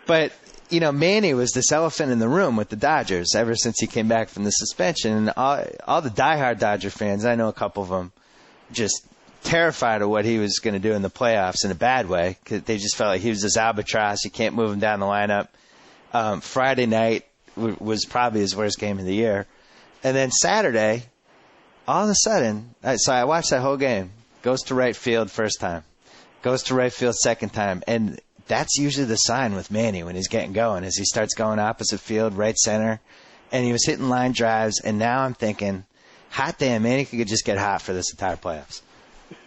But Manny was this elephant in the room with the Dodgers ever since he came back from the suspension. And all the diehard Dodger fans, I know a couple of them, just terrified of what he was going to do in the playoffs in a bad way, because they just felt like he was this albatross. You can't move him down the lineup. Friday night was probably his worst game of the year. And then Saturday, all of a sudden, so I watched that whole game. Goes to right field first time. Goes to right field second time. And that's usually the sign with Manny when he's getting going, is he starts going opposite field, right center. And he was hitting line drives. And now I'm thinking, hot damn, Manny could just get hot for this entire playoffs.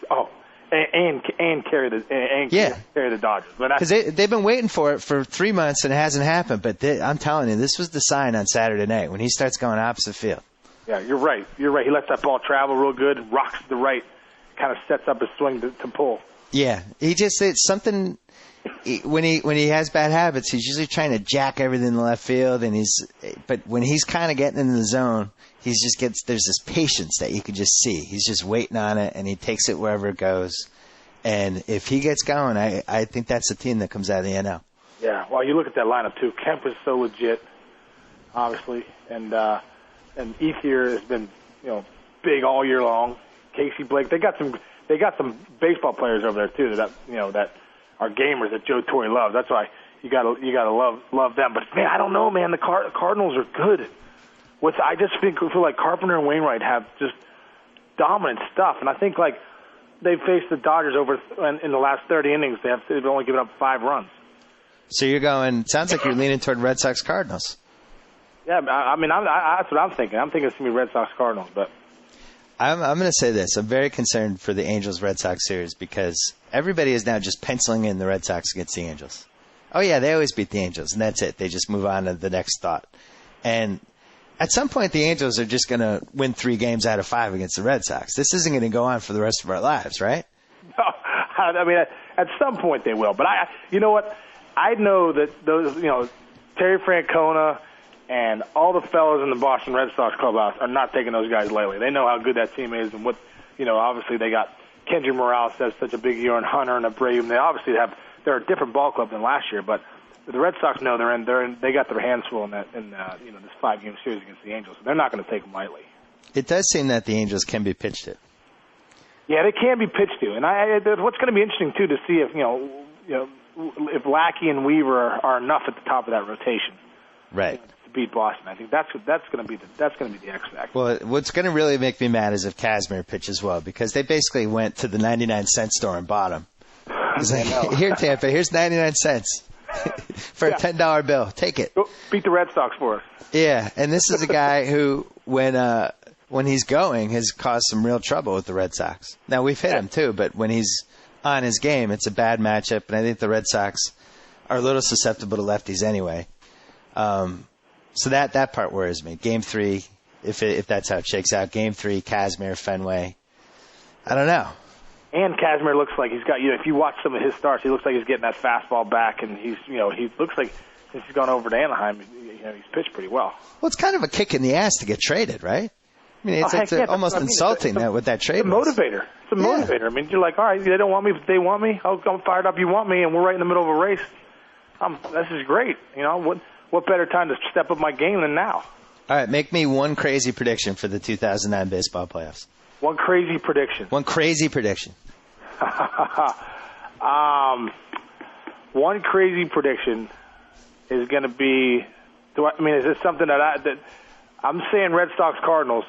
Oh, and carry the Dodgers. Because they've been waiting for it for 3 months and it hasn't happened. But I'm telling you, this was the sign on Saturday night when he starts going opposite field. Yeah, you're right. He lets that ball travel real good, rocks to the right, kind of sets up his swing to pull. Yeah, it's something. When he has bad habits, he's usually trying to jack everything in the left field, but when he's kind of getting into the zone, there's this patience that you can just see. He's just waiting on it, and he takes it wherever it goes. And if he gets going, I think that's the team that comes out of the NL. Yeah, well, you look at that lineup too. Kemp is so legit, obviously, and Ethier has been big all year long. Casey Blake, they got some baseball players over there too that are gamers that Joe Torre loves. That's why you gotta love them. But man, I don't know, man. The Cardinals are good. I just feel like Carpenter and Wainwright have just dominant stuff, and I think like they've faced the Dodgers over in the last 30 innings. They've only given up 5 runs. So you're going. Sounds like you're leaning toward Red Sox Cardinals. Yeah, I mean that's what I'm thinking. I'm thinking it's gonna be Red Sox Cardinals, but. I'm going to say this. I'm very concerned for the Angels-Red Sox series because everybody is now just penciling in the Red Sox against the Angels. Oh, yeah, they always beat the Angels, and that's it. They just move on to the next thought. And at some point, the Angels are just going to win 3 games out of 5 against the Red Sox. This isn't going to go on for the rest of our lives, right? No, I mean, at some point they will. But you know what? I know that those, Terry Francona and all the fellas in the Boston Red Sox clubhouse are not taking those guys lightly. They know how good that team is, and what obviously they got Kendrick Morales has such a big year, and Hunter and Abreu. They obviously they're a different ball club than last year, but the Red Sox know they got their hands full in this 5-game series against the Angels. So they're not going to take them lightly. It does seem that the Angels can be pitched to. Yeah, they can be pitched to, and what's going to be interesting too to see if Lackey and Weaver are enough at the top of that rotation. Right. To beat Boston. I think that's going to be the X factor. Well, what's going to really make me mad is if Kazmir pitches well, because they basically went to the 99-cent store and bought him. He's like, here, Tampa, here's 99 cents for a $10 bill. Take it. Go beat the Red Sox for us. Yeah, and this is a guy who, when he's going, has caused some real trouble with the Red Sox. Now, we've hit him too, but when he's on his game, it's a bad matchup, and I think the Red Sox are a little susceptible to lefties anyway. So that part worries me. Game 3, if that's how it shakes out. Game 3, Kazmir, Fenway. I don't know. And Kazmir looks like he's got. If you watch some of his starts, he looks like he's getting that fastball back, and he looks like since he's gone over to Anaheim, he's pitched pretty well. Well, it's kind of a kick in the ass to get traded, right? I mean, it's almost insulting with that trade. It's a motivator. It's a motivator. I mean, you're like, all right, they don't want me, but they want me. I'm fired up. You want me, and we're right in the middle of a race. This is great. What better time to step up my game than now? All right, make me one crazy prediction for the 2009 baseball playoffs. One crazy prediction. One crazy prediction. One crazy prediction is going to be. Is this something that I'm saying Red Sox Cardinals,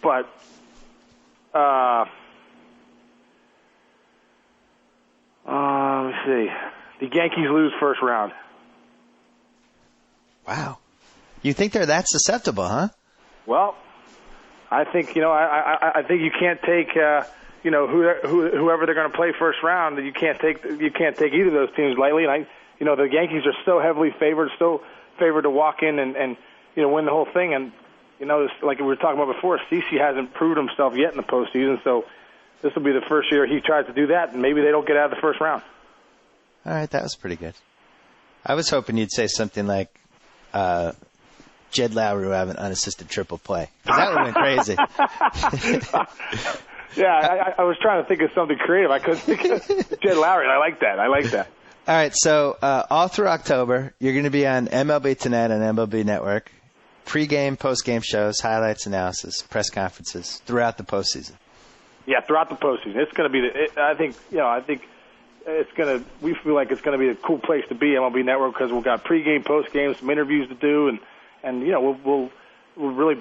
but let me see. The Yankees lose first round. Wow. You think they're that susceptible, huh? Well, I think I think you can't take whoever they're going to play first round. You can't take either of those teams lightly. And the Yankees are so heavily favored to walk in and win the whole thing. And like we were talking about before, CeCe hasn't proved himself yet in the postseason. So this will be the first year he tries to do that, and maybe they don't get out of the first round. All right, that was pretty good. I was hoping you'd say something like Jed Lowry will have an unassisted triple play. Because that would have been crazy. Yeah, I was trying to think of something creative. I couldn't think of Jed Lowry. I like that. All right, so all through October, you're going to be on MLB Tonight on MLB Network. Pre-game, post-game shows, highlights, analysis, press conferences throughout the postseason. Yeah, throughout the postseason. It's going to be I think it's going to. We feel like it's going to be a cool place to be, MLB Network, because we've got pre-game, post-game, some interviews to do, and we'll really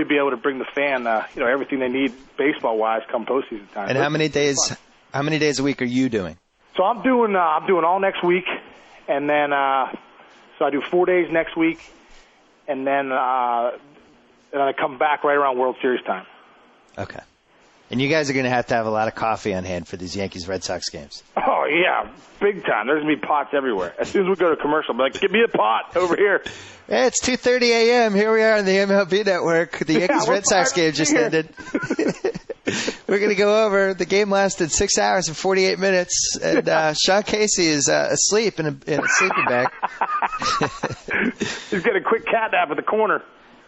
be able to bring the fan everything they need baseball-wise come postseason time. And how many days a week are you doing? So I'm doing all next week, and then so I do 4 days next week, and then I come back right around World Series time. Okay. And you guys are going to have a lot of coffee on hand for these Yankees-Red Sox games. Oh, yeah, big time. There's going to be pots everywhere. As soon as we go to commercial, I'll be like, give me a pot over here. Hey, it's 2:30 a.m. Here we are on the MLB Network. The Yankees-Red Sox game just ended. We're going to go over. The game lasted 6 hours and 48 minutes, and Sean Casey is asleep in a sleeping bag. He's got a quick cat nap at the corner.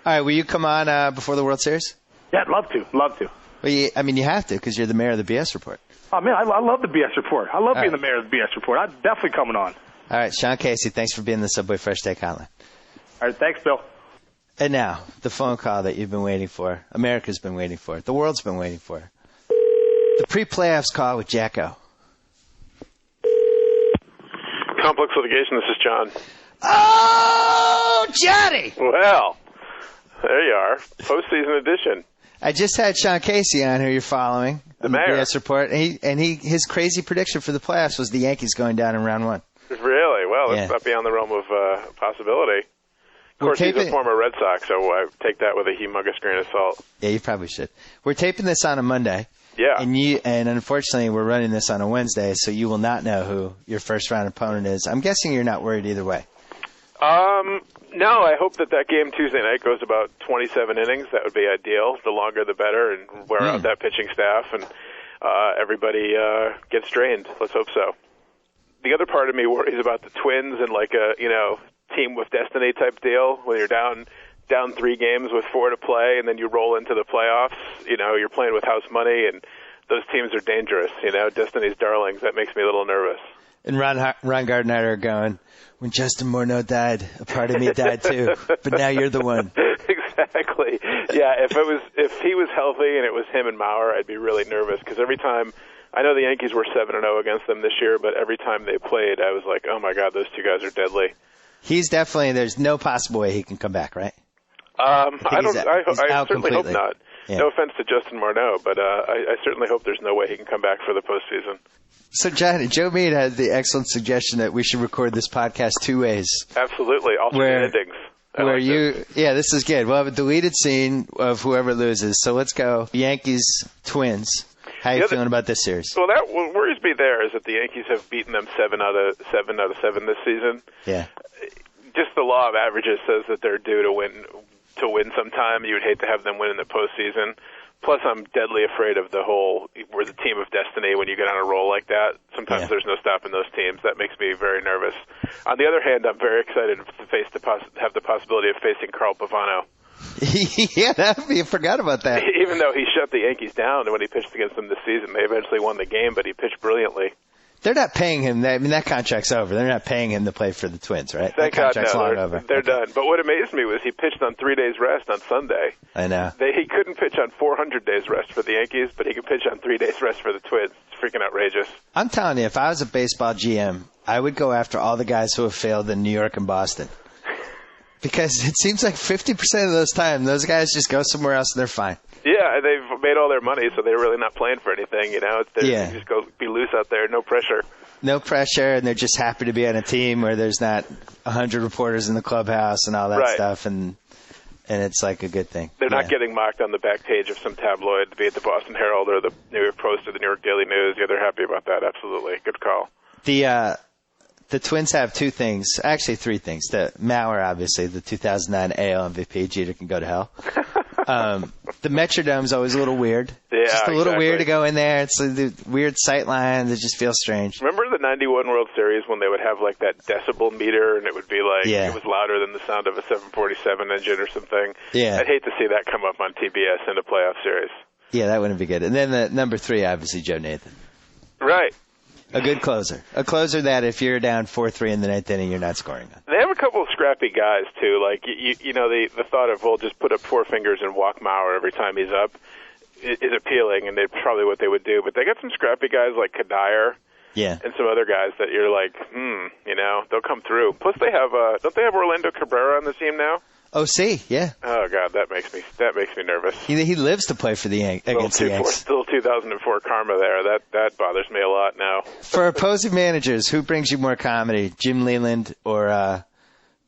All right, will you come on before the World Series? Yeah, I'd love to. Well, you have to because you're the mayor of the BS Report. Oh, man, I love the BS Report. I love being the mayor of the BS Report. I'm definitely coming on. All right, Sean Casey, thanks for being the Subway Fresh Take Hotline. All right, thanks, Bill. And now, the phone call that you've been waiting for. America's been waiting for. The world's been waiting for. The pre-playoffs call with JackO. Complex Litigation, this is John. Oh, Johnny! Well, there you are. Postseason edition. I just had Sean Casey on, who you're following. The mayor. BS Report. And his crazy prediction for the playoffs was the Yankees going down in round one. Really? Well, it's not beyond the realm of possibility. Of course, he's a former Red Sox, so I take that with a humongous grain of salt. Yeah, you probably should. We're taping this on a Monday. Yeah. And unfortunately, we're running this on a Wednesday, so you will not know who your first-round opponent is. I'm guessing you're not worried either way. No, I hope that game Tuesday night goes about 27 innings. That would be ideal. The longer, the better, and wear out that pitching staff, and everybody gets drained. Let's hope so. The other part of me worries about the Twins and like a team with destiny type deal when you're down 3 games with 4 to play, and then you roll into the playoffs. You're playing with house money, and those teams are dangerous. Destiny's darlings. That makes me a little nervous. And Ron Gardner going, when Justin Morneau died, a part of me died too. But now you're the one. Exactly. Yeah, if he was healthy and it was him and Mauer, I'd be really nervous because every time, I know the Yankees were 7-0 against them this year, but every time they played, I was like, oh my God, those two guys are deadly. He's definitely, there's no possible way he can come back, right? I certainly hope not. Yeah. No offense to Justin Morneau, but I certainly hope there's no way he can come back for the postseason. So, Joe Meade had the excellent suggestion that we should record this podcast 2 ways. Absolutely. Alternate endings. This is good. We'll have a deleted scene of whoever loses. So let's go. Yankees, Twins. How are you feeling about this series? Well, what worries me there is that the Yankees have beaten them 7 out of 7 this season. Yeah. Just the law of averages says that they're due to win sometime. You would hate to have them win in the postseason. Plus, I'm deadly afraid of we're the team of destiny when you get on a roll like that. Sometimes there's no stopping those teams. That makes me very nervous. On the other hand, I'm very excited to have the possibility of facing Carl Pavano. Yeah, I forgot about that. Even though he shut the Yankees down when he pitched against them this season, they eventually won the game, but he pitched brilliantly. They're not paying him. That contract's over. They're not paying him to play for the Twins, right? Thank that contract's God, no. long over. They're done. But what amazed me was he pitched on 3 days rest on Sunday. I know. He couldn't pitch on 400 days rest for the Yankees, but he could pitch on 3 days rest for the Twins. It's freaking outrageous. I'm telling you, if I was a baseball GM, I would go after all the guys who have failed in New York and Boston. Because it seems like 50% of those times, those guys just go somewhere else and they're fine. Yeah, they've made all their money, so they're really not playing for anything. You just go be loose out there, no pressure. No pressure, and they're just happy to be on a team where there's not 100 reporters in the clubhouse and all that stuff, and it's like a good thing. They're not getting mocked on the back page of some tabloid, be it the Boston Herald or the New York Post or the New York Daily News. Yeah, they're happy about that, absolutely. Good call. The Twins have 2 things, actually 3 things. The Mauer, obviously, the 2009 AL MVP. Jeter can go to hell. The Metrodome's always a little weird. Yeah, just a little weird to go in there. It's the weird sight lines. It just feels strange. Remember the 91 World Series when they would have like that decibel meter and it would be like it was louder than the sound of a 747 engine or something? Yeah. I'd hate to see that come up on TBS in a playoff series. Yeah, that wouldn't be good. And then the number 3, obviously, Joe Nathan. Right. A good closer. A closer that if you're down 4-3 in the 9th inning, you're not scoring on. They have a couple of scrappy guys, too. Like, the thought of, just put up 4 fingers and walk Mauer every time he's up is appealing, and that's probably what they would do. But they got some scrappy guys like Kadire and some other guys that you're like, they'll come through. Plus, they have, don't they have Orlando Cabrera on the team now? OC, yeah. Oh God, that makes me nervous. He lives to play for the against the Yankees. Still 2004 karma there. That bothers me a lot now. For opposing managers, who brings you more comedy, Jim Leland or Ron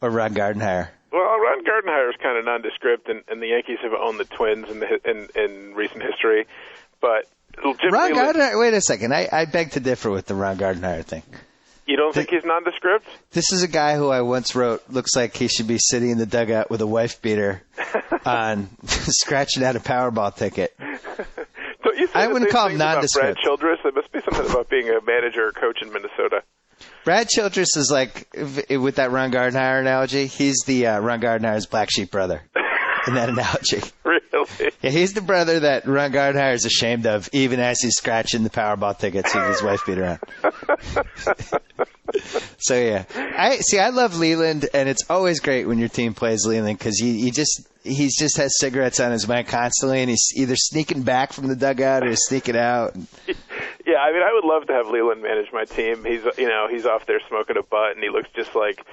Gardenhire? Well, Ron Gardenhire is kind of nondescript, and the Yankees have owned the Twins in recent history. but Ron legitimately, Gardenhire, wait a second. I beg to differ with the Ron Gardenhire thing. you don't think he's nondescript? This is a guy who I once wrote looks like he should be sitting in the dugout with a wife beater on, scratching out a Powerball ticket. Don't you say I the wouldn't same call him things about Brad nondescript. Childress? There must be something about being a manager or coach in Minnesota. Brad Childress is like, with that Ron Gardenhire analogy, he's the Ron Gardenhire's black sheep brother in that analogy. Really? Yeah, he's the brother that Ron Gardenhire is ashamed of, even as he's scratching the Powerball tickets with his wife beater on. So, yeah. I love Leland, and it's always great when your team plays Leland because he just has cigarettes on his mind constantly, and he's either sneaking back from the dugout or sneaking out. Yeah, I mean, I would love to have Leland manage my team. He's off there smoking a butt, and he looks just like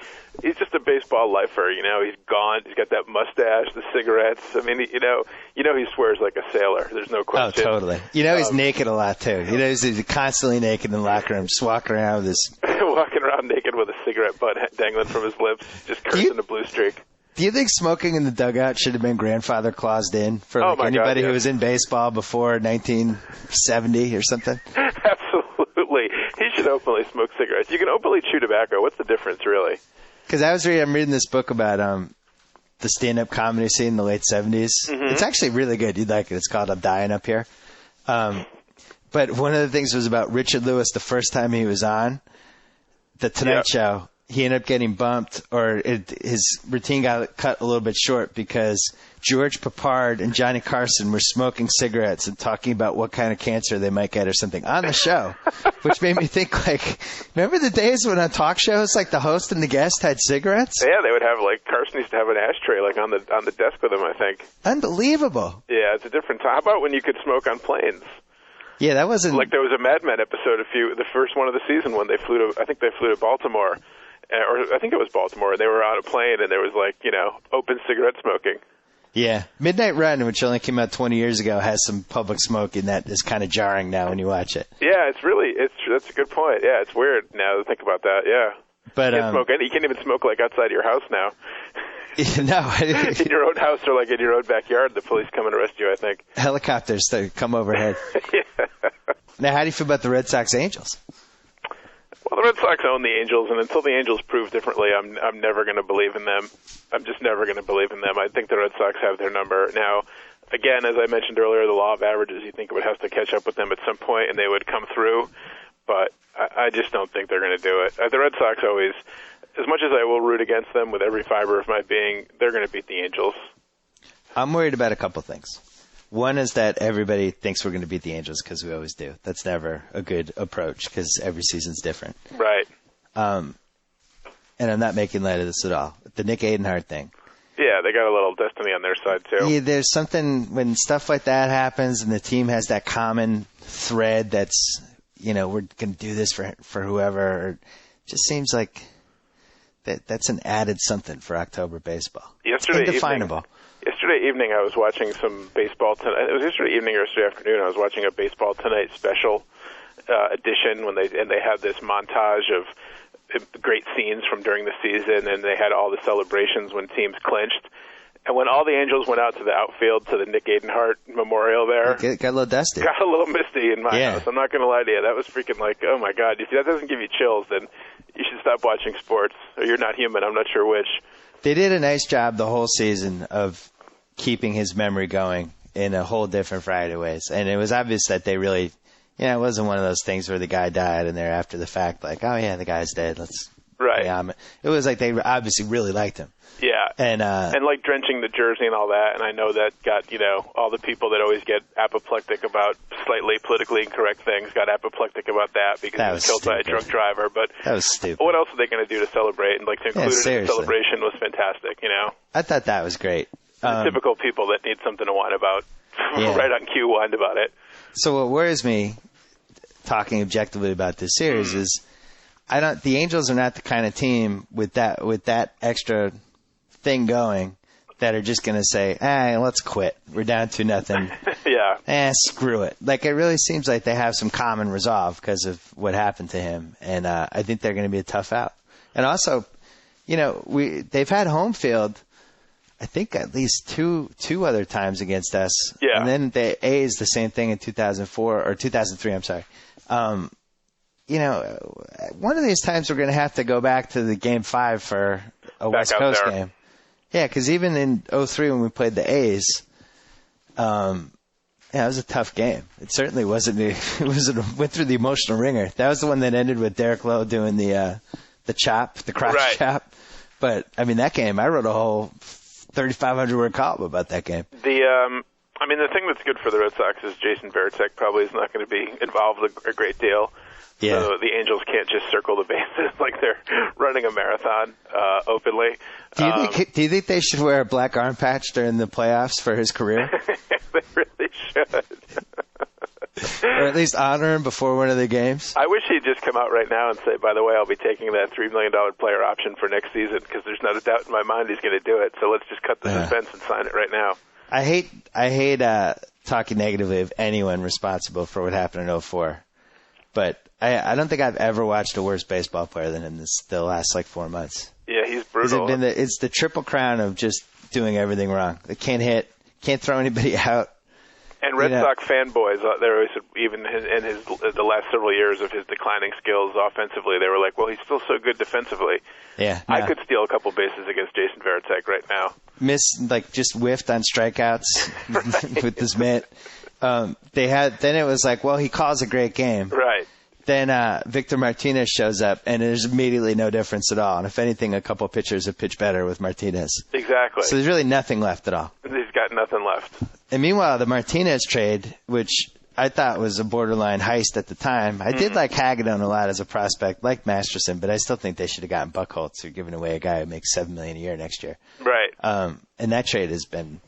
he's just a baseball lifer. He's gaunt. He's got that mustache, the cigarettes. I mean, he swears like a sailor. There's no question. Oh, totally. He's naked a lot too. He's constantly naked in the locker room, just walking around with his walking around naked with a cigarette butt dangling from his lips, just cursing a blue streak. Do you think smoking in the dugout should have been grandfather claused in for anybody who was in baseball before 1970 or something? Absolutely. He should openly smoke cigarettes. You can openly chew tobacco. What's the difference, really? Because I'm reading this book about the stand-up comedy scene in the late 70s. Mm-hmm. It's actually really good. You'd like it. It's called I'm Dying Up Here. But one of the things was about Richard Lewis the first time he was on The Tonight Show. He ended up getting bumped, or his routine got cut a little bit short because George Papard and Johnny Carson were smoking cigarettes and talking about what kind of cancer they might get or something on the show, which made me think, remember the days when on talk shows, the host and the guest had cigarettes? Yeah, they would have, Carson used to have an ashtray, on the desk with him, I think. Unbelievable. Yeah, it's a different time. How about when you could smoke on planes? Yeah, that wasn't... There was a Mad Men episode, the first one of the season when they flew to Baltimore. Or I think it was Baltimore. They were on a plane, and there was open cigarette smoking. Yeah, Midnight Run, which only came out 20 years ago, has some public smoking that is kind of jarring now when you watch it. Yeah, that's a good point. Yeah, it's weird now to think about that. Yeah, but you can't even smoke outside your house now. No, in your own house or in your own backyard, the police come and arrest you. I think helicopters come overhead. Yeah. Now, how do you feel about the Red Sox Angels? Well, the Red Sox own the Angels, and until the Angels prove differently, I'm never going to believe in them. I'm just never going to believe in them. I think the Red Sox have their number. Now, again, as I mentioned earlier, the law of averages, you think it would have to catch up with them at some point, and they would come through. But I just don't think they're going to do it. The Red Sox always, as much as I will root against them with every fiber of my being, they're going to beat the Angels. I'm worried about a couple things. One is that everybody thinks we're going to beat the Angels because we always do. That's never a good approach because every season's different. Right. And I'm not making light of this at all. The Nick Adenhart thing. Yeah, they got a little destiny on their side, too. Yeah, there's something when stuff like that happens and the team has that common thread that's, we're going to do this for whoever. It just seems like that's an added something for October baseball. Yesterday evening, I was watching some Baseball Tonight. It was yesterday evening or yesterday afternoon. I was watching a Baseball Tonight special edition and they had this montage of great scenes from during the season, and they had all the celebrations when teams clinched. And when all the Angels went out to the outfield to the Nick Adenhart Memorial there, got a little dusty. Got a little misty in my house. I'm not going to lie to you. That was freaking oh my God. If that doesn't give you chills, then you should stop watching sports, or you're not human. I'm not sure which. They did a nice job the whole season of keeping his memory going in a whole different variety of ways. And it was obvious that they really, it wasn't one of those things where the guy died and they're after the fact oh yeah, the guy's dead. Right. It was they obviously really liked him. Yeah. And drenching the jersey and all that. And I know that got, all the people that always get apoplectic about slightly politically incorrect things got apoplectic about that because he was killed by a drunk driver. But that was stupid. What else are they going to do to celebrate? And to include it in the celebration was fantastic, I thought that was great. The typical people that need something to whine about. Right on cue, whined about it. So what worries me, talking objectively about this series, is the Angels are not the kind of team with that extra thing going that are just going to say, let's quit. We're down 2-0. Yeah. Screw it. It really seems like they have some common resolve because of what happened to him. And I think they're going to be a tough out. And also, they've had home field I think at least two other times against us. Yeah. And then the A's the same thing in 2004 or 2003. I'm sorry. One of these times we're going to have to go back to the Game 5 for a West Coast game. Yeah, because even in 2003 when we played the A's, it was a tough game. It certainly wasn't. It went through the emotional ringer. That was the one that ended with Derek Lowe doing the chop, the crotch chop. But I mean, that game, I wrote a whole 3,500 word column about that game. The thing that's good for the Red Sox is Jason Varitek probably is not going to be involved a great deal. Yeah. So the Angels can't just circle the bases like they're running a marathon openly. Do you think they should wear a black arm patch during the playoffs for his career? They really should. Or at least honor him before one of the games? I wish he'd just come out right now and say, by the way, I'll be taking that $3 million player option for next season because there's not a doubt in my mind he's going to do it. So let's just cut the suspense and sign it right now. I hate talking negatively of anyone responsible for what happened in 2004. But I don't think I've ever watched a worse baseball player than him the last 4 months. Yeah, he's brutal. It's the triple crown of just doing everything wrong. They can't hit, can't throw anybody out. And Red Sox fanboys, even in the last several years of his declining skills offensively, they were like, well, he's still so good defensively. Yeah. No. I could steal a couple bases against Jason Varitek right now. Just whiffed on strikeouts with this mitt. Then it was like, well, he calls a great game. Right. Then Victor Martinez shows up, and there's immediately no difference at all. And if anything, a couple pitchers have pitched better with Martinez. Exactly. So there's really nothing left at all. He's got nothing left. And meanwhile, the Martinez trade, which I thought was a borderline heist at the time, I did like Hagedorn a lot as a prospect, like Masterson, but I still think they should have gotten Buchholz, who giving away a guy who makes $7 million a year next year. Right. And that trade has been,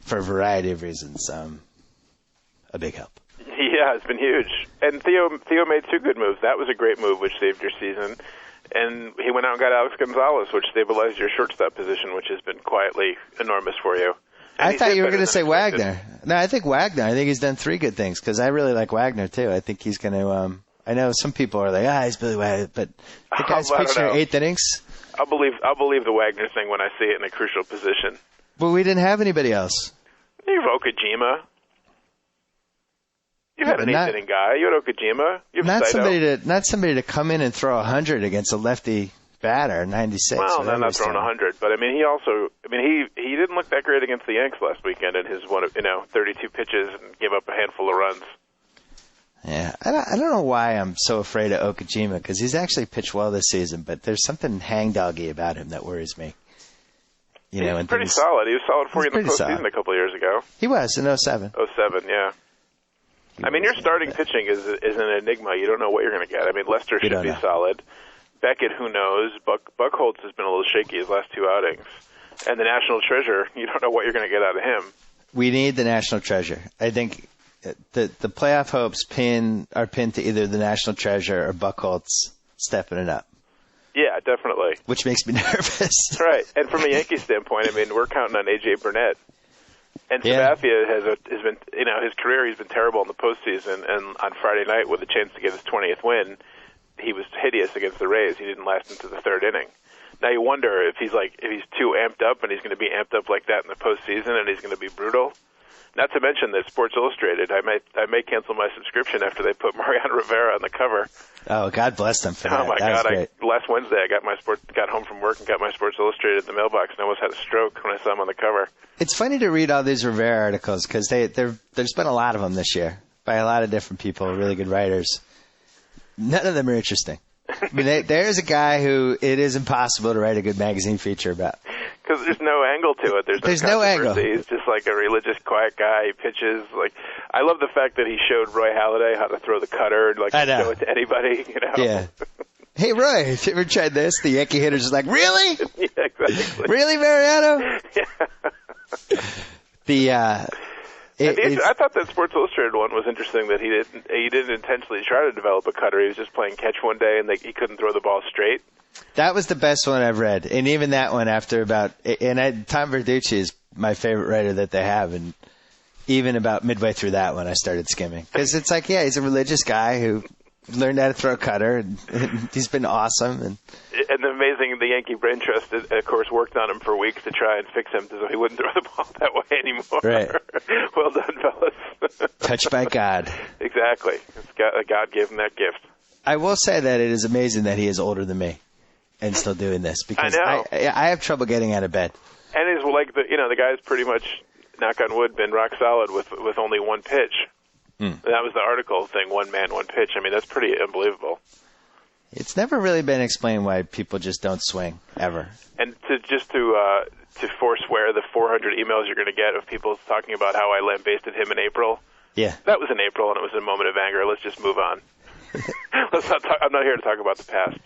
for a variety of reasons, a big help. Yeah, it's been huge. And Theo made two good moves. That was a great move, which saved your season. And he went out and got Alex Gonzalez, which stabilized your shortstop position, which has been quietly enormous for you. And I thought you were going to say Wagner. No, I think Wagner. I think he's done three good things because I really like Wagner, too. I think he's going to I know some people are like, he's Billy Wagner, but the guy's pitching in 8th innings. I'll believe the Wagner thing when I see it in a crucial position. But we didn't have anybody else. You have Okajima. You had an 8th-inning guy. You had Okajima. You have Saito. Not somebody to come in and throw 100 against a lefty batter, 96. Well, no, not throwing 100, but he didn't look that great against the Yanks last weekend in his 32 pitches and gave up a handful of runs. Yeah, I don't know why I'm so afraid of Okajima because he's actually pitched well this season, but there's something hangdoggy about him that worries me. He's pretty solid. He was solid for you in the postseason a couple of years ago. He was in 07. 07, yeah. Your starting pitching is an enigma. You don't know what you're going to get. Lester should be solid. Beckett, who knows? Buchholz has been a little shaky his last two outings. And the National Treasure, you don't know what you're going to get out of him. We need the National Treasure. I think the playoff hopes are pinned to either the National Treasure or Buchholz stepping it up. Yeah, definitely. Which makes me nervous. Right. And from a Yankee standpoint, we're counting on A.J. Burnett. And Sabathia has been, his career, he's been terrible in the postseason. And on Friday night, with a chance to get his 20th win, he was hideous against the Rays. He didn't last into the third inning. Now you wonder if he's too amped up, and he's going to be amped up like that in the postseason, and he's going to be brutal. Not to mention that Sports Illustrated, I may cancel my subscription after they put Mariano Rivera on the cover. Oh, God bless them for that. Oh my God! Last Wednesday, I got home from work and got my Sports Illustrated in the mailbox, and I almost had a stroke when I saw him on the cover. It's funny to read all these Rivera articles because there's been a lot of them this year by a lot of different people, really good writers. None of them are interesting. There's a guy who it is impossible to write a good magazine feature about. Because there's no angle to it. There's no angle. He's just like a religious, quiet guy. He pitches. I love the fact that he showed Roy Halladay how to throw the cutter and show it to anybody. Yeah. Hey, Roy, have you ever tried this? The Yankee hitter's just like, really? Yeah, exactly. Really, Mariano? Yeah. I thought that Sports Illustrated one was interesting that he didn't intentionally try to develop a cutter. He was just playing catch one day and he couldn't throw the ball straight. That was the best one I've read, and even that one Tom Verducci is my favorite writer that they have, and even about midway through that one I started skimming because it's he's a religious guy who learned how to throw a cutter, and he's been awesome. And the amazing. The Yankee brain trust, of course, worked on him for weeks to try and fix him so he wouldn't throw the ball that way anymore. Right. Well done, fellas. Touched by God. Exactly. God gave him that gift. I will say that it is amazing that he is older than me and still doing this, because I have trouble getting out of bed. And he's like the guy's pretty much, knock on wood, been rock solid with only one pitch. That was the article thing, one man, one pitch. I mean, that's pretty unbelievable. It's never really been explained why people just don't swing, ever. And to forswear the 400 emails you're going to get of people talking about how I lambasted him in April. Yeah. That was in April, and it was a moment of anger. Let's just move on. I'm not here to talk about the past.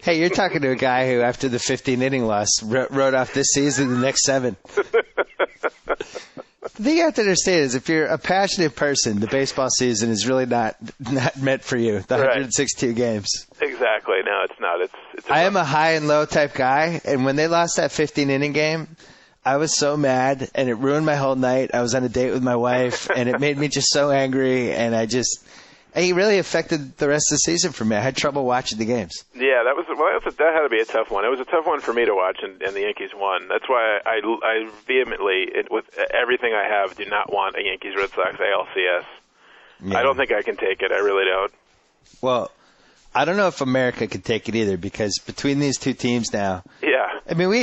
Hey, you're talking to a guy who, after the 15-inning loss, wrote off this season the next 7. The thing you have to understand is, if you're a passionate person, the baseball season is really not meant for you. The 162 games. Exactly. No, it's not. It's I am a high and low type guy, and when they lost that 15-inning game, I was so mad, and it ruined my whole night. I was on a date with my wife, and it made me just so angry, and it really affected the rest of the season for me. I had trouble watching the games. Yeah, that had to be a tough one. It was a tough one for me to watch, and the Yankees won. That's why I vehemently, with everything I have, do not want a Yankees-Red Sox ALCS. Yeah. I don't think I can take it. I really don't. Well, I don't know if America could take it either, because between these two teams now, yeah. I mean, we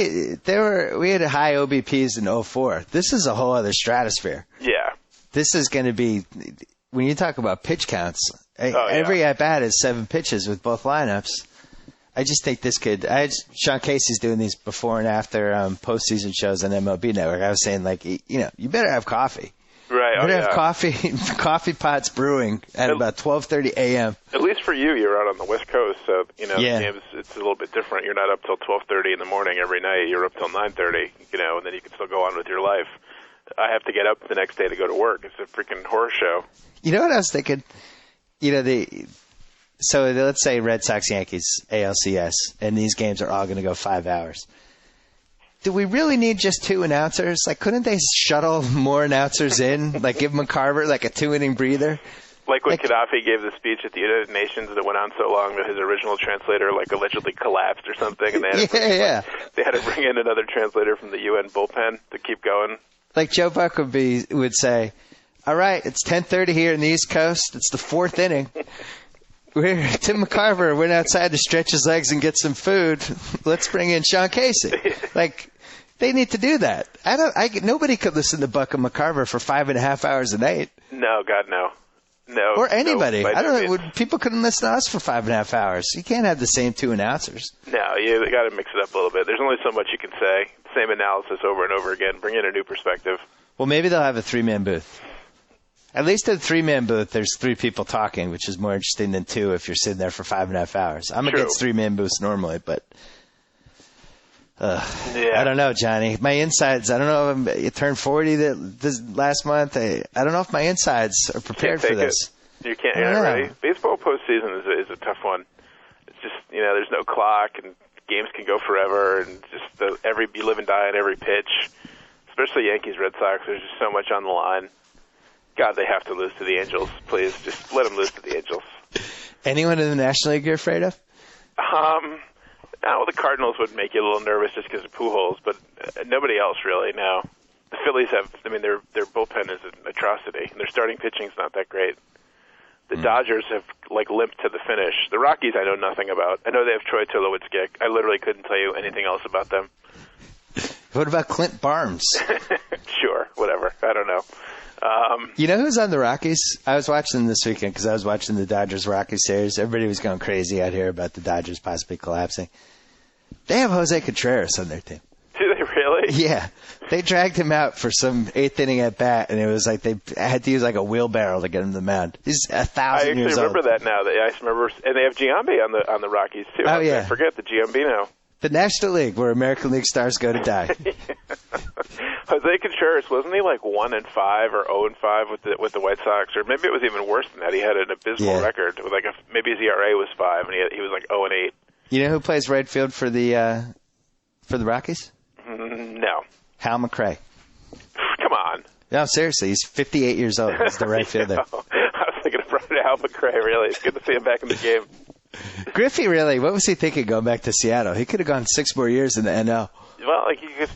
had high OBPs in 2004. This is a whole other stratosphere. Yeah. This is going to be, when you talk about pitch counts, every at-bat is 7 pitches with both lineups. I just think this could. Sean Casey's doing these before and after postseason shows on MLB Network. I was saying, like, you better have coffee. Right. You better have coffee pots brewing at about 12:30 a.m. At least for you, you're out on the West Coast, so the games, it's a little bit different. You're not up till 12:30 in the morning every night. You're up till 9:30, and then you can still go on with your life. I have to get up the next day to go to work. It's a freaking horror show. You know what I was thinking? So let's say Red Sox, Yankees, ALCS, and these games are all going to go 5 hours. Do we really need just 2 announcers? Like, couldn't they shuttle more announcers in? Like, give McCarver like a 2-inning breather? Like when Gaddafi gave the speech at the United Nations that went on so long that his original translator allegedly collapsed or something, and they had to bring in another translator from the UN bullpen to keep going. Like Joe Buck would say, "All right, it's 10:30 here in the East Coast. It's the 4th inning. Tim McCarver went outside to stretch his legs and get some food. Let's bring in Sean Casey." Like, they need to do that. Nobody could listen to Buck and McCarver for 5.5 hours a night. No, God, no. No. Or anybody. No, I don't know. People couldn't listen to us for 5.5 hours. You can't have the same 2 announcers. No, you got to mix it up a little bit. There's only so much you can say. Same analysis over and over again. Bring in a new perspective. Well, maybe they'll have a 3-man booth. At least in a 3-man booth, there's 3 people talking, which is more interesting than 2 if you're sitting there for 5.5 hours. I'm against 3-man booths normally, but I don't know, Johnny. My insides, I don't know if it turned 40 this last month. I don't know if my insides are prepared for this. You can't, you're not ready. Baseball postseason is a tough one. It's just, there's no clock, and games can go forever, and just you live and die on every pitch, especially Yankees, Red Sox. There's just so much on the line. God, they have to lose to the Angels. Please, just let them lose to the Angels. Anyone in the National League you're afraid of? No, the Cardinals would make you a little nervous just because of Pujols, but nobody else really, no. The Phillies their bullpen is an atrocity, and their starting pitching's not that great. The Dodgers have, limped to the finish. The Rockies I know nothing about. I know they have Troy Tulowitzki. I literally couldn't tell you anything else about them. What about Clint Barnes? Sure, whatever. I don't know. You know who's on the Rockies? I was watching them this weekend because I was watching the Dodgers-Rockies series. Everybody was going crazy out here about the Dodgers possibly collapsing. They have Jose Contreras on their team. Do they really? Yeah. They dragged him out for some 8th inning at bat, and it was like they had to use a wheelbarrow to get him to the mound. He's 1,000 years old. I actually remember that now. I remember, and they have Giambi on the Rockies too. Oh, yeah. I forget the Giambino. The National League, where American League stars go to die. Jose Contreras, wasn't he 1-5 or 0-5 with the White Sox, or maybe it was even worse than that? He had an abysmal record with maybe his ERA was 5, and he was 0-8. You know who plays right field for the Rockies? No. Hal McRae. Come on. No, seriously, he's 58 years old. He's the right fielder. I was thinking of Hal McRae. Really, it's good to see him back in the game. Griffey really, what was he thinking going back to Seattle? He could have gone 6 more years in the NL. Well, like there's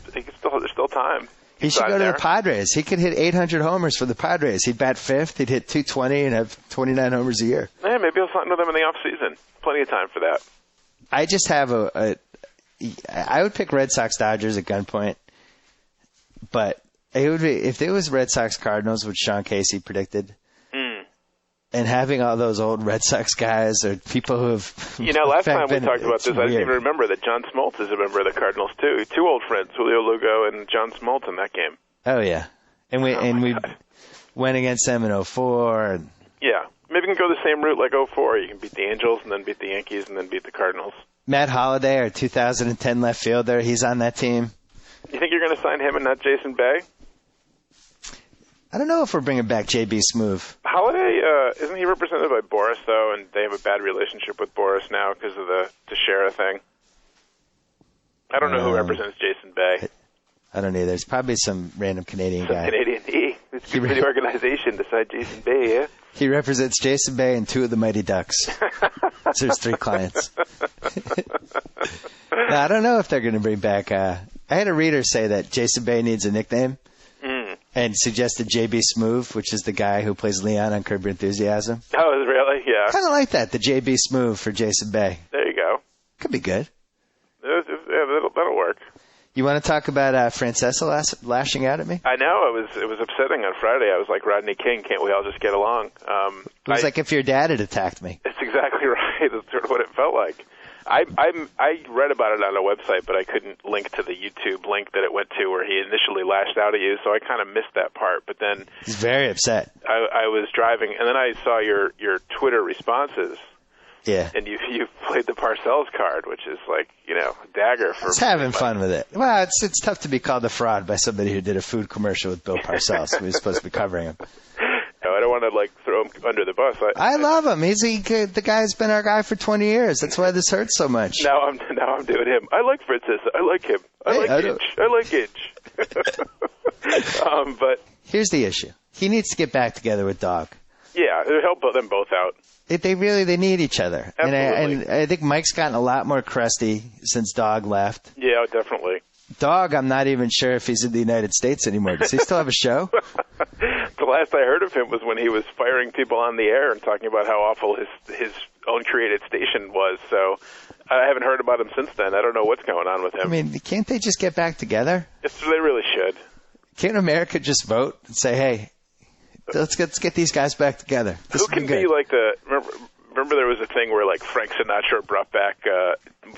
still time. He should go to the Padres. He could hit 800 homers for the Padres. He'd bat fifth. He'd hit 220 and have 29 homers a year. Yeah, maybe he'll sign with them in the off season. Plenty of time for that. I just have I would pick Red Sox Dodgers at gunpoint, but it would be if it was Red Sox Cardinals, which Sean Casey predicted. And having all those old Red Sox guys or people who have... last time we talked about this, I didn't even remember that John Smoltz is a member of the Cardinals, too. 2 old friends, Julio Lugo and John Smoltz in that game. Oh, yeah. And we went against them in 04. Yeah. Maybe we can go the same route like 04. You can beat the Angels and then beat the Yankees and then beat the Cardinals. Matt Holliday, our 2010 left fielder, he's on that team. You think you're going to sign him and not Jason Bay? I don't know if we're bringing back J.B. Smoove. Holliday, isn't he represented by Boris, though, and they have a bad relationship with Boris now because of the Teixeira thing? I don't know who represents Jason Bay. I don't either. It's probably some random Canadian guy. Canadian It's good for the organization beside Jason Bay, yeah? He represents Jason Bay and 2 of the Mighty Ducks. So there's 3 clients. Now, I don't know if they're going to bring back... I had a reader say that Jason Bay needs a nickname. And suggested J.B. Smoove, which is the guy who plays Leon on Curb Your Enthusiasm. Oh, really? Yeah. Kind of like that, the J.B. Smoove for Jason Bay. There you go. Could be good. Yeah, that'll work. You want to talk about Francesa lashing out at me? I know. It was upsetting on Friday. I was like, Rodney King, can't we all just get along? It was like if your dad had attacked me. It's exactly right. That's sort of what it felt like. I read about it on a website, but I couldn't link to the YouTube link that it went to where he initially lashed out at you, so I kind of missed that part. But then he's very upset. I was driving, and then I saw your Twitter responses. Yeah. And you played the Parcells card, which is like, a dagger for... He's having fun with it. Well, it's tough to be called a fraud by somebody who did a food commercial with Bill Parcells. We were supposed to be covering him. No, I don't want to throw him under the bus. I love him. The guy's been our guy for 20 years. That's why this hurts so much. Now I'm doing him. I like Francesa. I like him. I like Itch. But here's the issue. He needs to get back together with Dog. Yeah, it'll help them both out. They need each other. Absolutely. And I think Mike's gotten a lot more crusty since Dog left. Yeah, definitely. Dog, I'm not even sure if he's in the United States anymore. Does he still have a show? The last I heard of him was when he was firing people on the air and talking about how awful his own created station was. So I haven't heard about him since then. I don't know what's going on with him. I mean, can't they just get back together? Yes, they really should. Can't America just vote and say, hey, let's get these guys back together? Who can be like Remember there was a thing where like Frank Sinatra brought back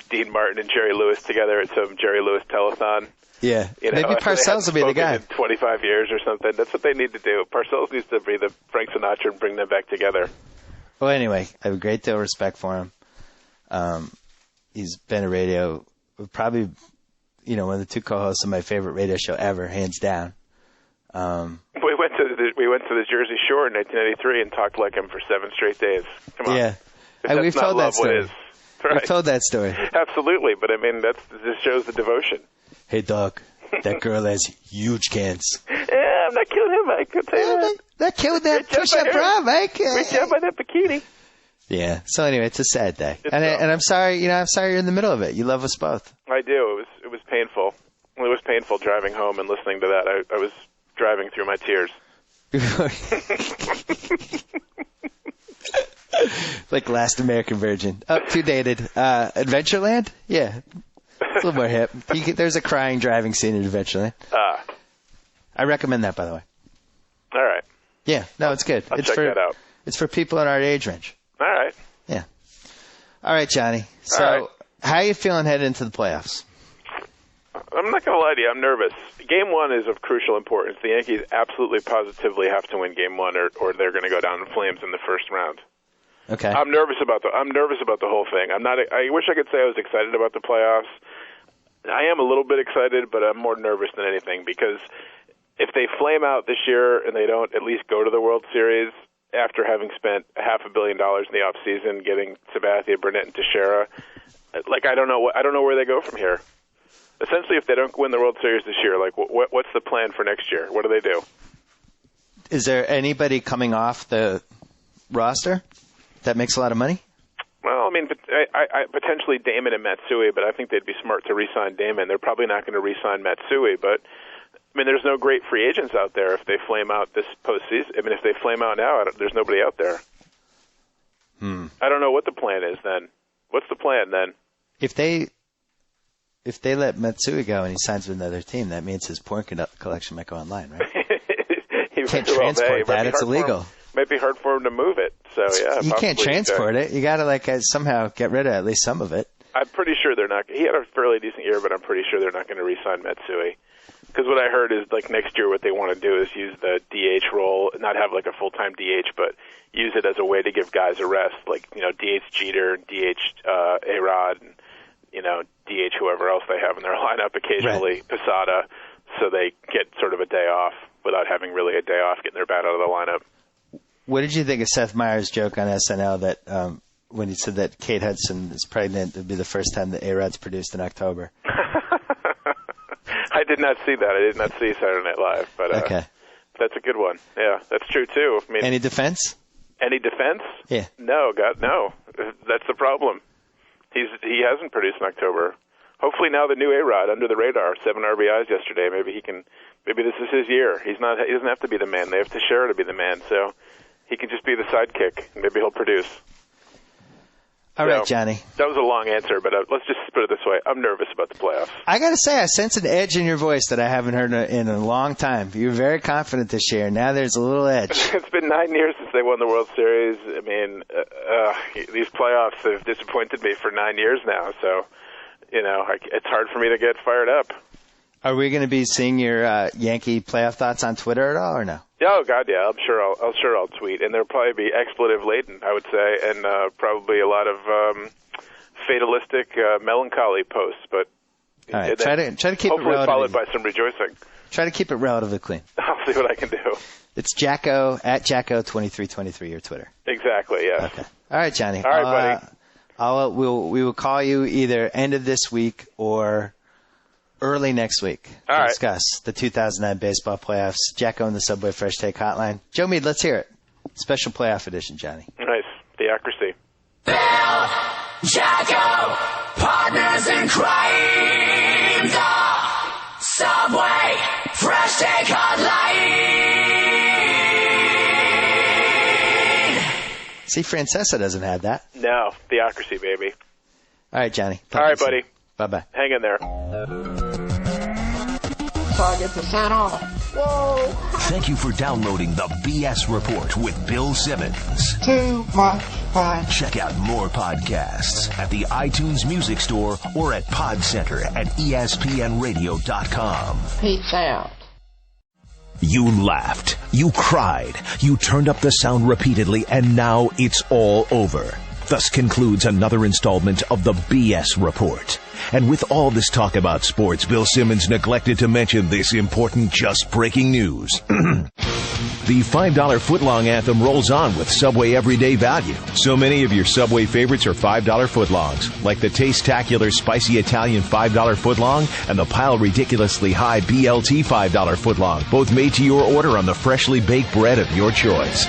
Dean Martin and Jerry Lewis together at some Jerry Lewis telethon? Yeah. Maybe Parcells will be the guy. In 25 years or something. That's what they need to do. Parcells needs to be the Frank Sinatra and bring them back together. Well, anyway, I have a great deal of respect for him. He's been a radio, probably, one of the 2 co-hosts of my favorite radio show ever, hands down. We went to the Jersey Shore in 1983 and talked like him for 7 straight days. Come on. Yeah. We've told that story. Right. We've told that story. Absolutely, but I mean, this shows the devotion. Hey, Doc, that girl has huge cans. Yeah, I'm not killing him, Mike. I'll tell you that. Not killing that push-up bra, Mike. Great job by that bikini. Yeah. So anyway, it's a sad day, and I'm sorry. I'm sorry you're in the middle of it. You love us both. I do. It was painful. It was painful driving home and listening to that. I was driving through my tears. Like Last American Virgin. Oh, too dated. Adventureland? Yeah. It's a little more hip. There's a crying driving scene in Adventureland. I recommend that, by the way. All right. Yeah. No, it's good. I'll check that out. It's for people in our age range. All right. Yeah. All right, Johnny. So, how are you feeling headed into the playoffs? I'm not going to lie to you. I'm nervous. Game 1 is of crucial importance. The Yankees absolutely, positively have to win Game 1, or they're going to go down in flames in the first round. Okay. I'm nervous about the whole thing. I wish I could say I was excited about the playoffs. I am a little bit excited, but I'm more nervous than anything because if they flame out this year and they don't at least go to the World Series after having spent $500 million in the offseason getting Sabathia, Burnett, and Teixeira, like I don't know where they go from here. Essentially, if they don't win the World Series this year, like what's the plan for next year? What do they do? Is there anybody coming off the roster that makes a lot of money? Well, I mean, I potentially Damon and Matsui, but I think they'd be smart to re-sign Damon. They're probably not going to re-sign Matsui, but I mean, there's no great free agents out there if they flame out this postseason. I mean, if they flame out now, there's nobody out there. I don't know what the plan is then. What's the plan then? If they let Matsui go and he signs with another team, that means his porn collection might go online, right? You can't transport that. It's illegal. Might be hard for him to move it. So, yeah. You can't transport it. You got to somehow get rid of at least some of it. I'm pretty sure they're not. He had a fairly decent year, but I'm pretty sure they're not going to re-sign Matsui. Because what I heard is, next year what they want to do is use the DH role, not have, a full-time DH, but use it as a way to give guys a rest, DH Jeter, DH A-Rod, and, DH whoever else they have in their lineup, occasionally Posada, so they get sort of a day off without having really a day off, getting their bat out of the lineup. What did you think of Seth Meyers' joke on SNL that when he said that Kate Hudson is pregnant, it would be the first time that A-Rod's produced in October? I did not see that. I did not see Saturday Night Live, but okay. That's a good one. Yeah, that's true too. I mean, any defense? Any defense? Yeah. No, God, no. That's the problem. He hasn't produced in October. Hopefully now the new A-Rod under the radar, 7 RBIs yesterday. Maybe this is his year. He doesn't have to be the man. They have to share to be the man. So he can just be the sidekick. Maybe he'll produce. All right, Johnny. That was a long answer, but let's just put it this way. I'm nervous about the playoffs. I got to say, I sense an edge in your voice that I haven't heard in a long time. You're very confident this year. Now there's a little edge. It's been 9 years since they won the World Series. I mean, these playoffs have disappointed me for 9 years now. So, it's hard for me to get fired up. Are we going to be seeing your Yankee playoff thoughts on Twitter at all, or no? Oh God, yeah. I'm sure I'll tweet, and there'll probably be expletive laden, I would say, and probably a lot of fatalistic, melancholy posts. But all right, try to keep hopefully it followed by some rejoicing. Try to keep it relatively clean. I'll see what I can do. It's JackO at JackO2323 your Twitter. Exactly. Yeah. Okay. All right, Johnny. All right, buddy. We will call you either end of this week or early next week to discuss the 2009 baseball playoffs. JackO and the Subway Fresh Take Hotline. Joe Mead, let's hear it. Special playoff edition, Johnny. Nice. Theocracy. Bill, JackO, partners in crime. The Subway Fresh Take Hotline. See, Francesa doesn't have that. No. Theocracy, baby. All right, Johnny. All right, buddy. Bye-bye. Hang in there. So I get to sign off. Whoa! Thank you for downloading the BS Report with Bill Simmons. Too much fun. Check out more podcasts at the iTunes Music Store or at Podcenter at ESPNradio.com. Peace out. You laughed. You cried. You turned up the sound repeatedly, and now it's all over. Thus concludes another installment of the BS Report. And with all this talk about sports, Bill Simmons neglected to mention this important just breaking news. The $5 footlong anthem rolls on with Subway Everyday Value. So many of your Subway favorites are $5 footlongs, like the Taste-tacular Spicy Italian $5 footlong and the Pile Ridiculously High BLT $5 footlong, both made to your order on the freshly baked bread of your choice.